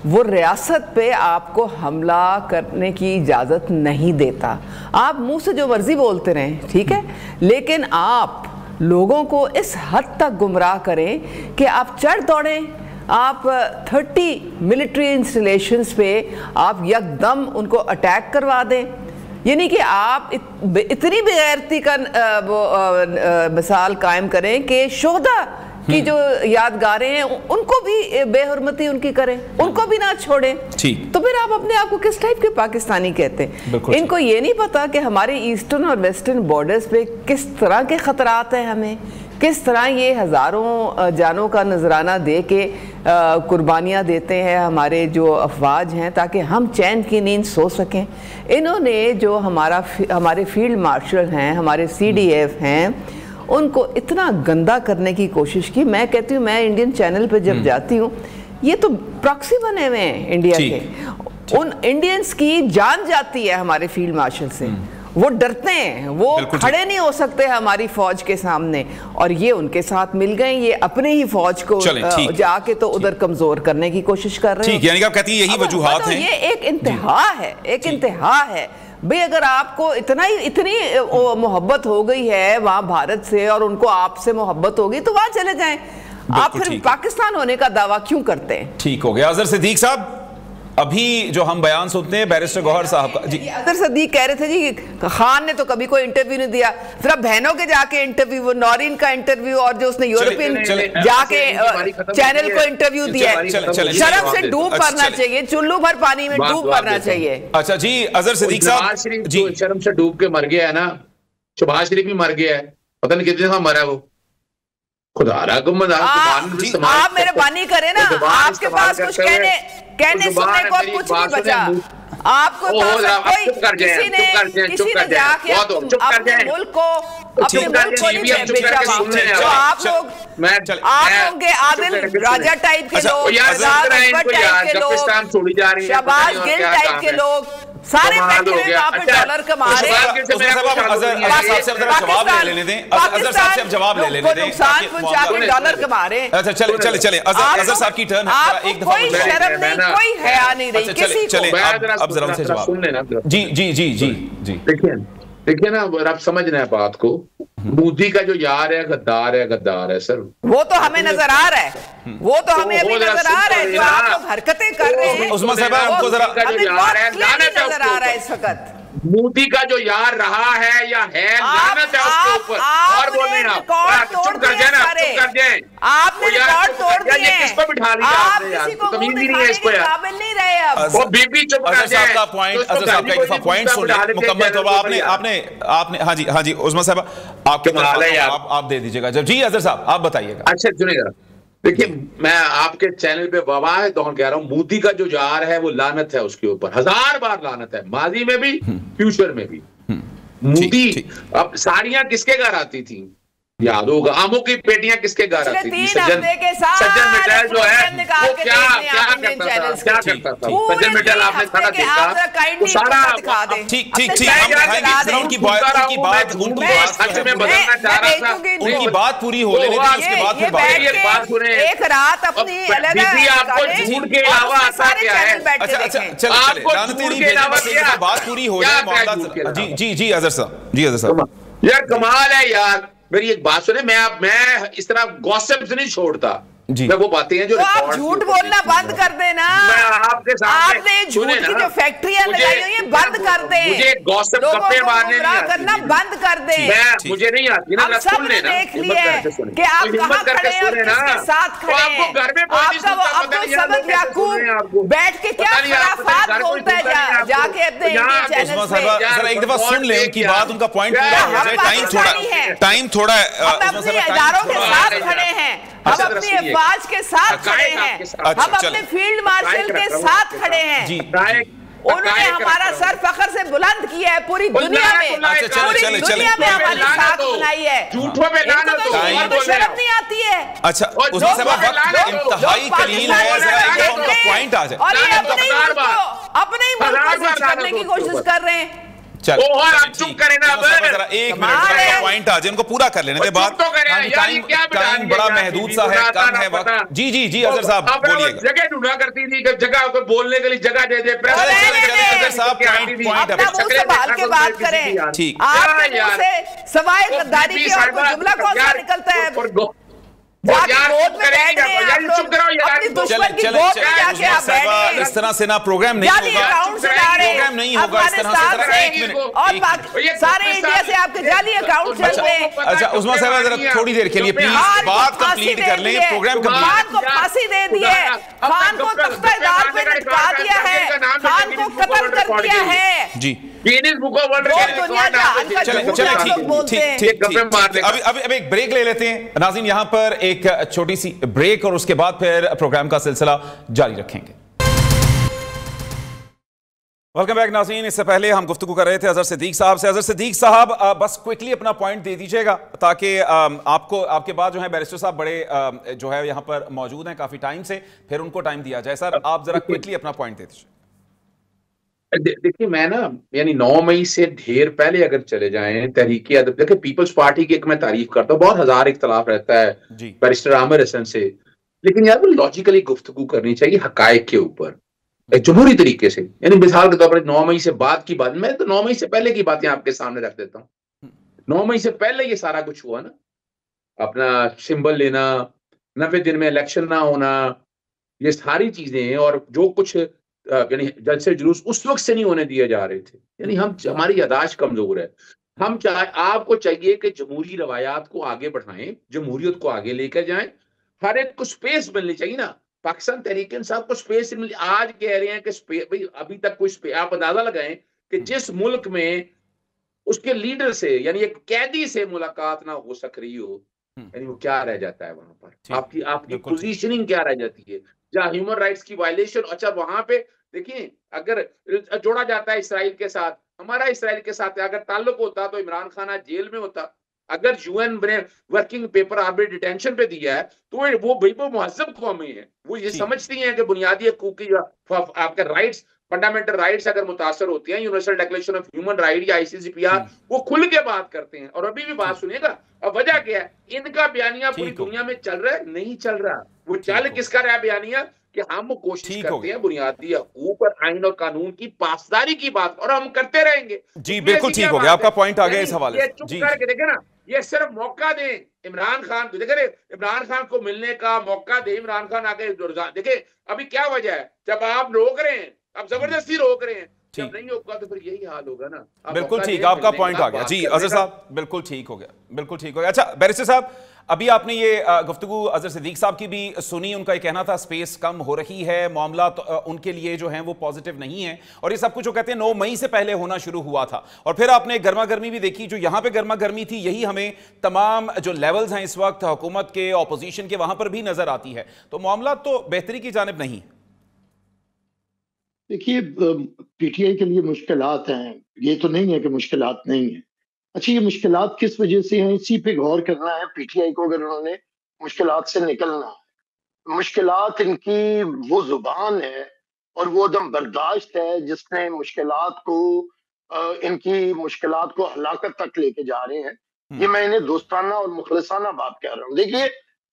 वो रियासत पे आपको हमला करने की इजाज़त नहीं देता। आप मुंह से जो मर्जी बोलते रहें, ठीक है, लेकिन आप लोगों को इस हद तक गुमराह करें कि आप चढ़ दौड़ें, आप 30 मिलिट्री इंस्टॉलेशंस पे आप यकदम उनको अटैक करवा दें, यानी कि आप इतनी बेगैरती का मिसाल कायम करें कि शोहदा की जो यादगारें हैं उनको भी बेहुरमती उनकी करें, उनको भी ना छोड़ें, तो फिर आप अपने आप को किस टाइप के पाकिस्तानी कहते हैं? इनको ये नहीं पता कि हमारे ईस्टर्न और वेस्टर्न बॉर्डर्स पे किस तरह के खतरात हैं, हमें किस तरह ये हज़ारों जानों का नजराना दे के कुर्बानियाँ देते हैं हमारे जो अफवाज हैं, ताकि हम चैन की नींद सो सकें। इन्होंने जो हमारे फील्ड मार्शल हैं, हमारे CDF हैं, उनको इतना गंदा करने की कोशिश की। मैं कहती हूँ, मैं इंडियन चैनल पे जब जाती हूँ, ये तो प्रॉक्सी बने हुए हैं इंडिया के। उन इंडियंस की जान जाती है हमारे फील्ड मार्शल से, वो डरते हैं, वो खड़े नहीं हो सकते हमारी फौज के सामने, और ये उनके साथ मिल गए, ये अपने ही फौज को जाके तो उधर कमजोर करने की कोशिश कर रहे हैं। यानी कि आप कहती हैं यही वजूहात हैं। ये एक इंतहा है, एक इंतहा है भाई। अगर आपको इतनी मोहब्बत हो गई है वहां भारत से, और उनको आपसे मोहब्बत होगी, तो वहां चले जाएं। आप फिर पाकिस्तान होने का दावा क्यों करते हैं? ठीक हो गया। अजहर सिद्दीक साहब, अभी जो हम बयान सुनते हैं बैरिस्टर गौहर साहब का, जी अजहर सिद्दीक कह रहे थे जी खान ने तो कभी कोई इंटरव्यू नहीं दिया, जरा बहनों के जाके इंटरव्यू, वो नौरीन का इंटरव्यू, और जो उसने यूरोपियन जाके चैनल को इंटरव्यू दिया, शर्म से डूब मरना चाहिए, चुल्लू भर पानी में डूब मरना चाहिए। अच्छा जी, अजहर सिद्दीक साहब जी, शर्म से डूब के मर गया है ना, शहबाज शरीफ भी मर गया है, पता नहीं कितने मरा है वो। खुदा आप मेहरबानी करें ना, आपके पास कुछ कहने सुनने को कुछ नहीं बचा। आपको किसी ने जाके अपने मुल्क को नहीं बेचा, तो आप होंगे आदिल राजा टाइप के लोग, शहबाज गिल टाइप के लोग, सारे डॉलर कमा रहे हैं। जवाब ले लेने दें, नुकसान पहुंचा के डॉलर कमा रहे हैं। अच्छा चले अजहर साहब की टर्न है, एक दफा कोई शर्म नहीं, कोई हया नहीं रही किसी को। अब जरा उनसे जवाब सुन लेना। जी देखिए ना, आप समझ रहे हैं बात को। मोदी का जो यार है गद्दार है सर, वो तो हमें नजर आ रहा है, वो तो हमें अभी नजर आ रहा है, जो आप लोग हरकतें कर रहे हैं। उस्मान साहब, हमको जरा नजर आ रहा है इस वक्त। मोदी का जो यार रहा है या है, लानत है उसके ऊपर। और बोल रहे हैं आप, चुप कर जाए ना, चुप कर जाए। आपने रिकॉर्ड तोड़ दिए, ये किसको बिठा लिया आपने यार, तमीज नहीं है इसको यार, काबिल नहीं रहे अब। वो बीबी चुप कर जाए। अजहर साहब का पॉइंट, अजहर साहब का एक दफा पॉइंट सुन ले मुकम्मल तौर पर। आपने हाँ जी उस्मान साहब, आपके आप दे दीजिएगा जब। जी अजहर साहब, आप बताइएगा। अच्छा सुनिएगा, देखिए मैं आपके चैनल पे वाह तो कह रहा हूं, मोदी का जो जार है वो लानत है उसके ऊपर, 1000 बार लानत है, माजी में भी फ्यूचर में भी। मोदी, अब साड़ियां किसके घर आती थी याद होगा, आमों की पेटियां किसके घर आती थी? सज्जन मिठाई जो है वो क्या करता था? सज्जन मिठाई आपने सारा देखा, वो सारा ठीक उनकी बात उनकी बात पूरी हो लेने दें, उसके बाद फिर बात सुने। एक रात अपनी आपको झूठ के अलावा आता क्या है? बात पूरी हो जाए। जी अजहर साहब, यार कमाल है यार। मेरी एक बात सुने, मैं इस तरह गॉसिप्स नहीं छोड़ता जी, मैं वो बातें हैं जो तो आप झूठ बोलना बंद कर देना। आपके सामने आपने झूठ की जो फैक्ट्रियां लगाई हुई हैं बंद कर दें, मुझे गॉसिप गप्पे मारने करना बंद कर दें। मुझे नहीं आती ना, सुन लेना, देख लिया कि आप कहां खड़े हैं और किसके साथ खड़े हैं। आपको घर में आपका वो अब्दुल समद याकूब बैठ के क्या खराफात बोलता है जाके अपने इंडिया चैनल पे। जरा एक दफा सुन ले उनकी बात, उनका पॉइंट पूरा हो जाए। टाइम थोड़ा अपने इदारों के साथ खड़े हैं, हम अपनी अफवाज के साथ खड़े हैं, हम अपने फील्ड मार्शल के साथ खड़े हैं। उन्होंने हमारा सर फख्र से बुलंद किया है पूरी दुनिया में, पूरी दुनिया में हमारी साथ बनाई है। झूठों पे तो शर्म नहीं आती है। अच्छा उसमें से वक्त इंतहाई कलील है, जरा एक उनका पॉइंट आ जाए। और ये अपने ही मुल्क को करने की कोशिश कर रहे हैं। चुप करें ना, एक मिनट पॉइंट आ जाए, उनको पूरा कर लेने के बाद। टाइम बड़ा महदूद सा है, कम है वक्त। जी अजहर साहब बोलिएगा। जगह ढूंढा करती थी, जगह को बोलने के लिए जगह दे दे। अजहर साहब संभाल के बात करें। ठीक, सवाए गद्दारी के और जुमला कौन सा निकलता है? जाके यार गोद में बैठ गए यार, आप लोग, चुप कराओ यार, अपनी दुश्मन की चले गोद में जाके आप बैठ गए। इस तरह से ना प्रोग्राम नहीं जाली होगा, अकाउंट से ला रहे प्रोग्राम नहीं होगा इस तरह से। अफगानिस्तान एक से मिनट, और सारे इंडिया से आपके जाली अकाउंट चल रहे हैं। अच्छा उस्मान साहब जरा थोड़ी देर के लिए प्लीज बात कंप्लीट कर लें, प्रोग्राम खान को फांसी दे दी है, खान को तख्तादार पे लटका दिया है, खान को कत्ल कर दिया है जी। दुनिया जहान का झूठ आप लोग बोलते हैं। अब एक ब्रेक ले लेते हैं नाज़रीन, यहां पर एक छोटी सी ब्रेक और उसके बाद फिर प्रोग्राम का सिलसिला जारी रखेंगे। वेलकम बैक नाज़रीन। इससे पहले हम गुफ्तगू कर रहे थे अजहर सिद्दीक साहब से। अजहर सिद्दीक साहब बस क्विकली अपना पॉइंट दे दीजिएगा ताकि आपको आपके बाद जो है बैरिस्टर साहब बड़े जो है यहां पर मौजूद हैं काफी टाइम से, फिर उनको टाइम दिया जाए। सर आप जरा क्विकली अपना पॉइंट दे दीजिए। देखिए मैं ना यानी 9 मई से ढेर पहले अगर चले जाएं तहरीक अदब, देखिए पीपल्स पार्टी की एक मैं तारीफ करता हूँ, बहुत हजार इख्तलाफ रहता है बैरिस्टर आमिर हसन से, लेकिन यार वो लॉजिकली गुफ्तगू करनी चाहिए हकायक के ऊपर जमहूरी तरीके से। यानी मिसाल के तौर पर 9 मई से बाद की बात, मैं तो 9 मई से पहले की बातें आपके सामने रख देता हूँ। 9 मई से पहले ये सारा कुछ हुआ ना, अपना सिंबल लेना, 90 दिन में इलेक्शन ना होना, ये सारी चीजें, और जो कुछ यानी जलसे जुलूस उस वक्त से नहीं होने दिए जा रहे थे। यानी हमारी यादाश्त कमजोर है। हम आपको चाहिए कि जमहूरी रवायात को आगे बढ़ाएं, जमहूरियत को आगे लेकर जाएं, हर एक को स्पेस मिलनी चाहिए ना। पाकिस्तान तहरीक इंसाफ को स्पेस मिली, आज कह रहे हैं कि भाई अभी तक कोई स्पेस, आप अंदाजा लगाएं कि जिस मुल्क में उसके लीडर से यानी एक कैदी से मुलाकात ना हो सक रही हो, यानी वो क्या रह जाता है वहां पर, आपकी पोजीशनिंग क्या रह जाती है, जहां ह्यूमन राइट्स की वायलेशन। अच्छा वहां पे देखिए अगर जोड़ा जाता है इसराइल के साथ, हमारा इसराइल के साथ अगर ताल्लुक होता तो इमरान खान आज जेल में होता। अगर यूएन ने वर्किंग पेपर आर्बिट डिटेंशन पे दिया है तो वो भाई वो मुहज्जब कौमें है, वो ये समझती हैं कि बुनियादी हकूक की आपके राइट्स, फंडामेंटल राइट्स अगर मुतासर होती हैं, universal declaration of human right या ICCPR, वो खुल के बात करते हैं। और अभी भी बात सुनिएगा, अब वजह क्या है, इनका बयानिया पूरी दुनिया में चल रहा है, नहीं चल रहा। वो चल किसका रहा बयानिया कि हम कोशिश करते हैं बुनियादी हकूक और आइन और कानून की पासदारी की बात, और हम करते रहेंगे। जी बिल्कुल ठीक हो गया, आपका पॉइंट आ गया इस हवाले से। चुप करके देखे ना, ये सिर्फ मौका दें इमरान खान को, देखे इमरान खान को मिलने का मौका दे, इमरान खान आके देखे। अभी क्या वजह है, जब आप रोक रहे हैं, आप जबरदस्ती रोक रहे हैं, जब नहीं होगा तो फिर यही हाल होगा ना। बिल्कुल ठीक, आपका पॉइंट आ गया जी अजहर साहब, बिल्कुल ठीक हो गया, बिल्कुल ठीक हो गया। अच्छा बैरिस्टर साहब, अभी आपने ये गुफ्तगू अजहर सिद्दीक साहब की भी सुनी, उनका ये कहना था स्पेस कम हो रही है, मामला तो उनके लिए जो है वो पॉजिटिव नहीं है, और ये सब कुछ वो कहते हैं 9 मई से पहले होना शुरू हुआ था। और फिर आपने गर्मा गर्मी भी देखी, जो यहाँ पे गर्मा गर्मी थी यही हमें तमाम जो लेवल्स हैं इस वक्त हुकूमत के, ऑपोजिशन के, वहां पर भी नजर आती है। तो मामला तो बेहतरी की जानिब नहीं। देखिए PTI के लिए मुश्किलात हैं, ये तो नहीं है कि मुश्किलात नहीं है। अच्छा ये मुश्किलात किस वजह से हैं, इसी पे गौर करना है PTI को, अगर उन्होंने मुश्किलात से निकलना है। मुश्किलात इनकी वो जुबान है और वो दम बर्दाश्त है जिसने मुश्किलात को इनकी मुश्किलात को हलाकत तक लेके जा रहे हैं। ये मैं इन्हें दोस्ताना और मुखलिसाना बात कह रहा हूँ। देखिए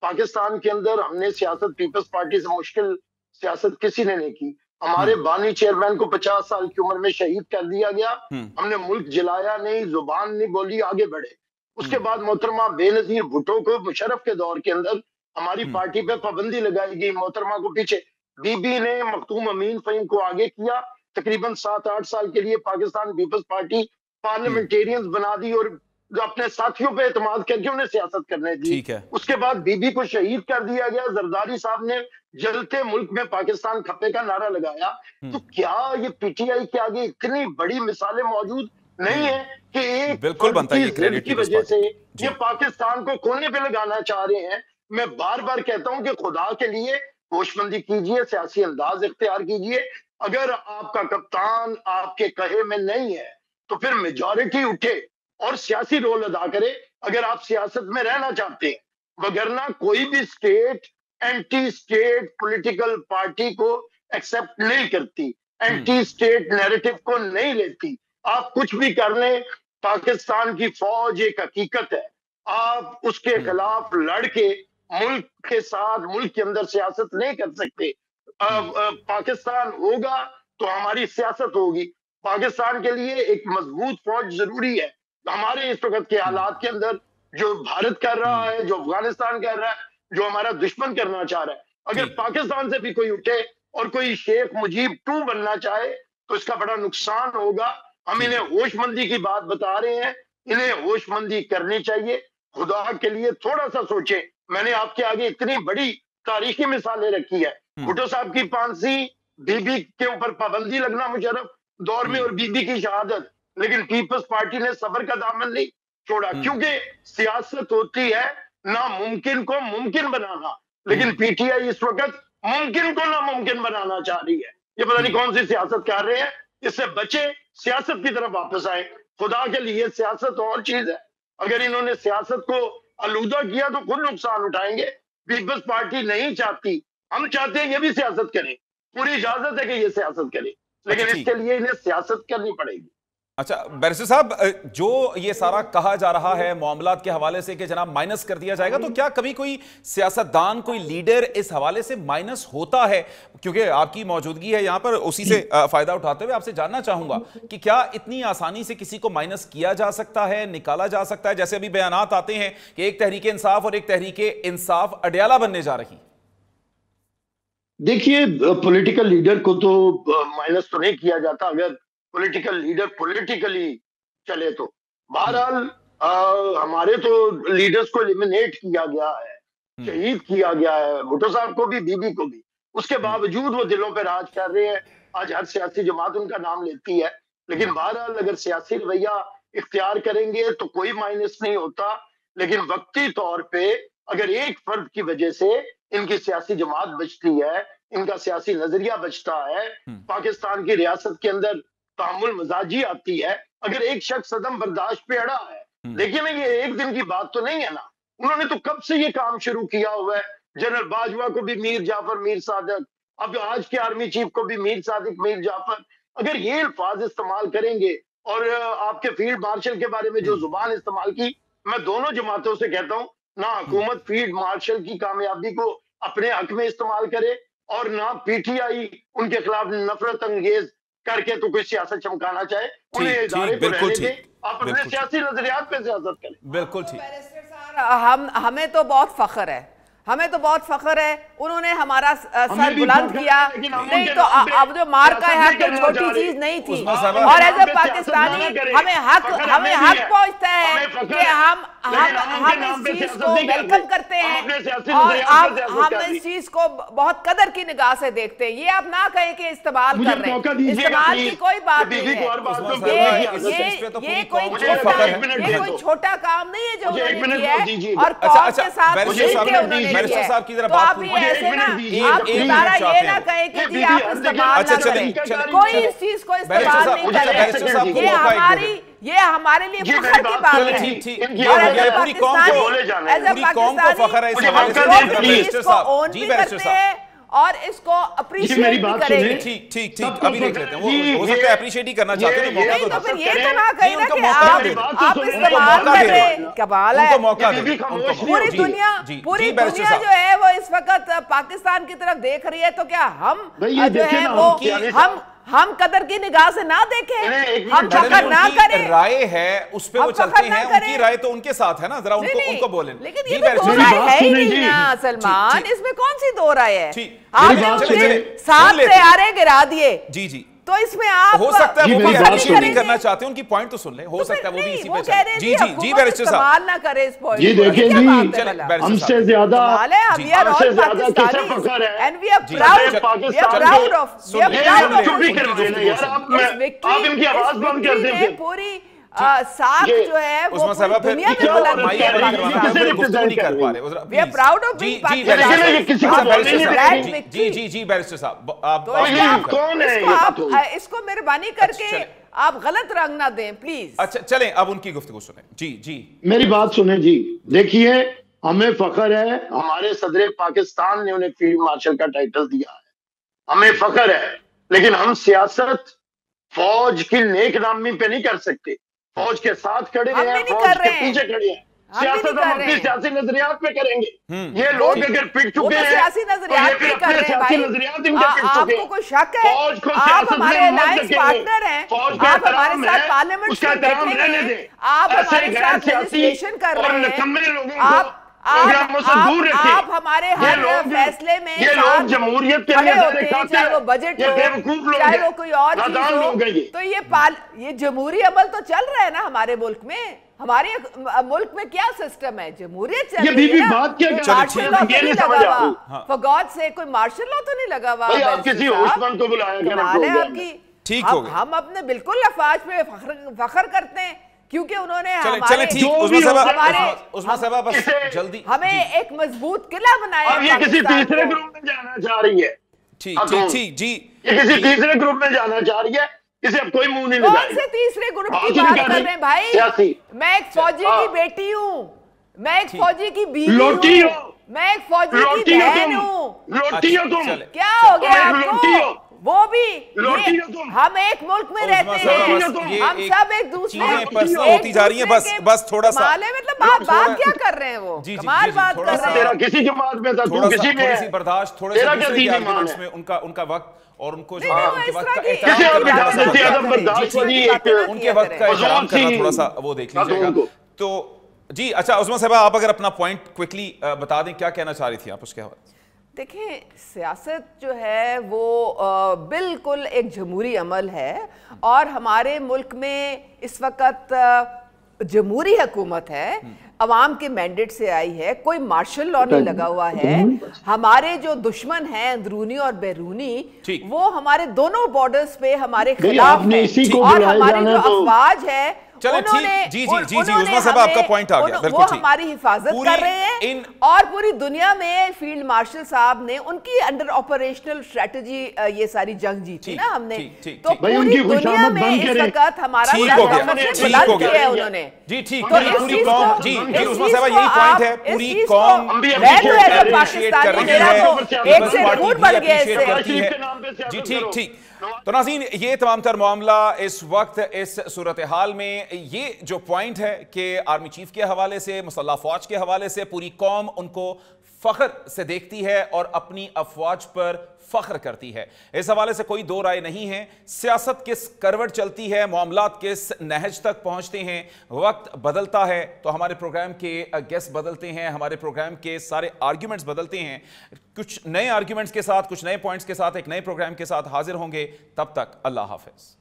पाकिस्तान के अंदर हमने सियासत, पीपल्स पार्टी से मुश्किल सियासत किसी ने नहीं की। हमारे बानी चेयरमैन को 50 साल की उम्र में शहीद कर दिया गया, हमने मुल्क जलाया नहीं, जुबान नहीं बोली, आगे बढ़े। उसके बाद मोहतरमा बेनजीर भुट्टो को मुशर्रफ के दौर के अंदर हमारी पार्टी पे पाबंदी लगाई गई, मोहतरमा को पीछे, बीबी ने मखदूम अमीन फहीम को आगे किया, तकरीबन 7-8 साल के लिए पाकिस्तान पीपल्स पार्टी पार्लियामेंटेरियंस बना दी और अपने साथियों पे एतमाद करके उन्हें सियासत करने दी। उसके बाद बीबी को शहीद कर दिया गया, जरदारी साहब ने जलते मुल्क में पाकिस्तान खपे का नारा लगाया। तो क्या ये PTI के आगे इतनी बड़ी मिसालें मौजूद नहीं है कि एक बिल्कुल बनता है क्रेडिट की वजह से ये पाकिस्तान को कोने पे लगाना चाह रहे हैं। मैं बार बार कहता हूं कि खुदा के लिए होशमंदी कीजिए, सियासी अंदाज इख्तियार कीजिए। अगर आपका कप्तान आपके कहे में नहीं है तो फिर मेजॉरिटी उठे और सियासी रोल अदा करे अगर आप सियासत में रहना चाहते हैं। वगरना कोई भी state anti state political party को एक्सेप्ट नहीं करती, एंटी स्टेट नैरेटिव को नहीं लेती। आप कुछ भी कर लें, पाकिस्तान की फौज एक हकीकत है, आप उसके खिलाफ लड़के मुल्क के साथ, मुल्क के अंदर सियासत नहीं कर सकते। पाकिस्तान होगा तो हमारी सियासत होगी। पाकिस्तान के लिए एक मजबूत फौज जरूरी है। हमारे इस वक्त के हालात के अंदर जो भारत कर रहा है, जो अफगानिस्तान कर रहा है, जो हमारा दुश्मन करना चाह रहा है। अगर पाकिस्तान से भी कोई उठे और कोई शेख मुजीब 2 बनना चाहे तो इसका बड़ा नुकसान होगा। हम इन्हें होशमंदी की बात बता रहे हैं, इन्हें होशमंदी करनी चाहिए। खुदा के लिए थोड़ा सा सोचें। मैंने आपके आगे इतनी बड़ी तारीखी मिसालें रखी है। भुट्टो साहब की फांसी, बीबी के ऊपर पाबंदी लगना मुशर्रफ दौर में और बीबी की शहादत, लेकिन पीपल्स पार्टी ने सब्र का दामन नहीं छोड़ा, क्योंकि सियासत होती है नामुमकिन को मुमकिन बनाना, लेकिन पीटीआई इस वक्त मुमकिन को नामुमकिन बनाना चाह रही है। ये पता नहीं कौन सी सियासत कर रहे हैं। इससे बचे, सियासत की तरफ वापस आए। खुदा के लिए सियासत और चीज है। अगर इन्होंने सियासत को आलूदा किया तो खुद नुकसान उठाएंगे। पीपल्स पार्टी नहीं चाहती, हम चाहते हैं ये भी सियासत करें। पूरी इजाजत है कि ये सियासत करें, लेकिन इसके लिए इन्हें सियासत करनी पड़ेगी। अच्छा बैरिस्टर साहब, जो ये सारा कहा जा रहा है मामलात के हवाले से कि जनाब माइनस कर दिया जाएगा, तो क्या कभी कोई सियासतदान, कोई लीडर इस हवाले से माइनस होता है? क्योंकि आपकी मौजूदगी है यहाँ पर, उसी से फायदा उठाते हुए आपसे जानना चाहूंगा कि क्या इतनी आसानी से किसी को माइनस किया जा सकता है, निकाला जा सकता है? जैसे अभी बयानात आते हैं कि एक तहरीके इंसाफ और एक तहरीके इंसाफ अडयाला बनने जा रही। देखिए, पॉलिटिकल लीडर को तो माइनस तो नहीं किया जाता अगर पॉलिटिकल लीडर पॉलिटिकली चले तो। बहरहाल हमारे तो लीडर्स को एलिमिनेट किया गया है, शहीद किया गया है, भुट्टो साहब को भी, बीबी को भी। उसके बावजूद वो दिलों पे राज कर रहे हैं। आज हर सियासी जमात उनका नाम लेती है, लेकिन बहरहाल अगर सियासी रवैया इख्तियार करेंगे तो कोई माइनस नहीं होता। लेकिन वक्ती तौर पे अगर एक फर्द की वजह से इनकी सियासी जमात बचती है, इनका सियासी नजरिया बचता है, पाकिस्तान की रियासत के अंदर तामुल मजाजी आती है, अगर एक शख्स सदम बर्दाश्त पे अड़ा है, लेकिन ये एक दिन की बात तो नहीं है ना। उन्होंने तो कब से ये काम शुरू किया हुआ है। जनरल बाजवा को भी मीर जाफर, मीर सादिक, अब आज के आर्मी चीफ को भी मीर सादिक, मीर जाफर। अगर ये अल्फाज इस्तेमाल करेंगे और आपके फील्ड मार्शल के बारे में जो जुबान इस्तेमाल की, मैं दोनों जमातों से कहता हूँ ना हुकूमत फील्ड मार्शल की कामयाबी को अपने हक में इस्तेमाल करे और ना पीटीआई उनके खिलाफ नफरत अंगेज करके तो कोई सियासत चमकाना चाहे। उन्हें इदारे को रहने दें, आप अपने सियासी नजरियात पे सियासत करें। बिल्कुल ठीक। हमें तो बहुत फख्र है, हमें तो बहुत फख्र है। उन्होंने हमारा सर बुलंद किया, नहीं तो अब जो मार का है तो छोटी चीज नहीं थी। और एज ए पाकिस्तानी हमें हक पहुंचता है कि हम इस चीज को वेलकम करते हैं और हम इस चीज को बहुत कदर की निगाह से देखते हैं। ये आप ना कहें कि इस्तेमाल कर रहे हैं, इस्तेमाल की कोई बात नहीं है। ये कोई छोटा काम नहीं है जो उन्होंने किया है और कौम के साथ बैरिस्टर साहब की तरफ बात ये ना कहे कि जी आप इस्तेमाल ना करें, कोई इस चीज को इस्तेमाल नहीं करे। ये हमारे लिए फख्र की बात है। पूरी कौम को फख्र है इस हवाले से। करते हैं और इसको अप्रिशिएट भी करेंगे। ठीक अभी देख लेते हैं, वो हो सकता है अप्रिशिएट ही करना चाहते हैं। मौका तो फिर ये तो ना कहीं ना कि आप इस्तेमाल कर रहे हैं, कमाल है। पूरी दुनिया जो है वो इस वक्त पाकिस्तान की तरफ देख रही है, तो क्या हम जो है वो हम कदर की निगाह से ना देखें, हम फख्र ना करें। राय है उस पे वो चलते हैं, उनकी राय तो उनके साथ है ना, जरा उनको बोलें। लेकिन ये तो दो राय है ही नहीं ना सलमान, इसमें कौन सी दो राय है? आपने मुझे 7 तैयारे गिरा दिए जी, तो इसमें आप हो सकता है वो भी अप्रिशिएट नहीं करना चाहते, उनकी पॉइंट तो सुन ले, हो सकता है वो भी इसी पे चले। जी बैरिस्टर साहब ना करे इस पॉइंट। जी देखिए जी, हमसे ज्यादा किसे फख्र है, and we are proud of आप इनकी आवाज बंद कर दें। पूरी साथ जो है वो दुनिया में बुलंद किया है। We are proud of being Pakistani. जी बैरिस्टर साहब आप कौन है? इसको मेहरबानी करके आप गलत रंग ना दें प्लीज। अच्छा चलें, अब उनकी गुफ्तगू सुने। जी मेरी बात सुने जी। देखिए, हमें फख्र है, हमारे सदर पाकिस्तान ने उन्हें फील्ड मार्शल का टाइटल दिया है, हमें फख्र है। लेकिन हम सियासत फौज की नेक नामी पे नहीं कर सकते। फौज के साथ खड़े हैं, फौज के पीछे खड़े हैं। सियासत हम अपनी सियासी नजरियात पे करेंगे। ये लोग अगर पिट चुके हैं, सियासी नजरियात पे कर रहे हैं भाई। आपको कोई शक है? आप हमारे अलायंस पार्टनर हैं, आप हमारे साथ पार्लियामेंट में बैठे हैं, आप हमारे साथ लेजिस्लेशन कर रहे हैं, प्रोग्रामों से दूर रखें। आप हमारे हर फैसले में ये लोग जमहूरियत के लिए चाहे वो बजट हो, चाहे वो कोई और चीज हो, तो ये जमहूरी अमल तो चल रहा है ना हमारे मुल्क में। हमारे मुल्क में क्या सिस्टम है, जमहूरियत चल रही है ना। बात क्या मार्शल लॉ तो नहीं लगा हुआ, फॉर गॉड से कोई मार्शल लॉ तो नहीं लगा हुआ। आप किसी होशमंद को बुलाया, ठीक हो गया। हम अपने बिल्कुल अफवाज पे फख्र करते हैं क्योंकि उन्होंने हमारे जल्दी हमें एक मजबूत किला बनाया। ये किसी तीसरे ग्रुप में जाना चाह रही है। ठीक जी, ये किसी तीसरे ग्रुप में जाना चाह रही है, इसे अब कोई मुंह नहीं लगाएगा। कौन से तीसरे ग्रुप की बात कर रहे हैं भाई? मैं एक फौजी की बेटी हूँ, मैं एक फौजी की बीवी हूँ, मैं एक फौजी की बहन हूँ। क्या हो गया आपको? वो भी हम एक मुल्क में रहते हैं, हम सब एक दूसरे होती जा रही है। बस थोड़ा सा मतलब बात क्या कर रहे हैं वो? कमाल बात कर रहे हैं। किसी जमात में था, तू किसी में है। बर्दाश्त, थोड़े से दूसरे के आर्गुमेंट्स में उनका वक्त और उनको जो है उनके वक्त का एहतराम करना थोड़ा सा वो देख लीजिएगा। तो जी अच्छा उस्मा साहबा, आप अगर अपना पॉइंट क्विकली बता दें, क्या कहना चाह रही थी आप उसके हवाले? देखिए, सियासत जो है वो बिल्कुल एक जमहूरी अमल है और हमारे मुल्क में इस वक्त जमहूरी हुकूमत है, अवाम के मैंडेट से आई है, कोई मार्शल लॉ नहीं लगा हुआ है। हमारे जो दुश्मन हैं अंदरूनी और बैरूनी, वो हमारे दोनों बॉर्डर्स पे हमारे खिलाफ हैं और हमारी जो अफवाज है जी उस्मा साहब आपका पॉइंट आ गया। वो हमारी हिफाजत कर रहे हैं और पूरी दुनिया में फील्ड मार्शल साहब ने उनकी अंडर ऑपरेशनल स्ट्रेटजी ये सारी जंग जीती ना हमने। तो पूरी दुनिया में इस वक्त हमारा बुलंद किया है उन्होंने। जी ठीक, पूरी कौम जी उस्मा साहब यही पॉइंट है, पूरी कौम पाकिस्तानी मेरा तो एक से फूट बढ़ गया इससे। जी ठीक। तो नाज़रीन, ये तमाम तर मामला इस वक्त इस सूरत हाल में, ये जो पॉइंट है कि आर्मी चीफ के हवाले से, मुसल्लह फौज के हवाले से पूरी कौम उनको फख्र से देखती है और अपनी अफवाज पर फख्र करती है। इस हवाले से कोई दो राय नहीं है। सियासत किस करवट चलती है, मामलात किस नहज तक पहुंचते हैं, वक्त बदलता है तो हमारे प्रोग्राम के गेस्ट बदलते हैं, हमारे प्रोग्राम के सारे आर्ग्यूमेंट्स बदलते हैं। कुछ नए आर्ग्यूमेंट्स के साथ, कुछ नए पॉइंट्स के साथ एक नए प्रोग्राम के साथ हाजिर होंगे। तब तक अल्लाह हाफिज।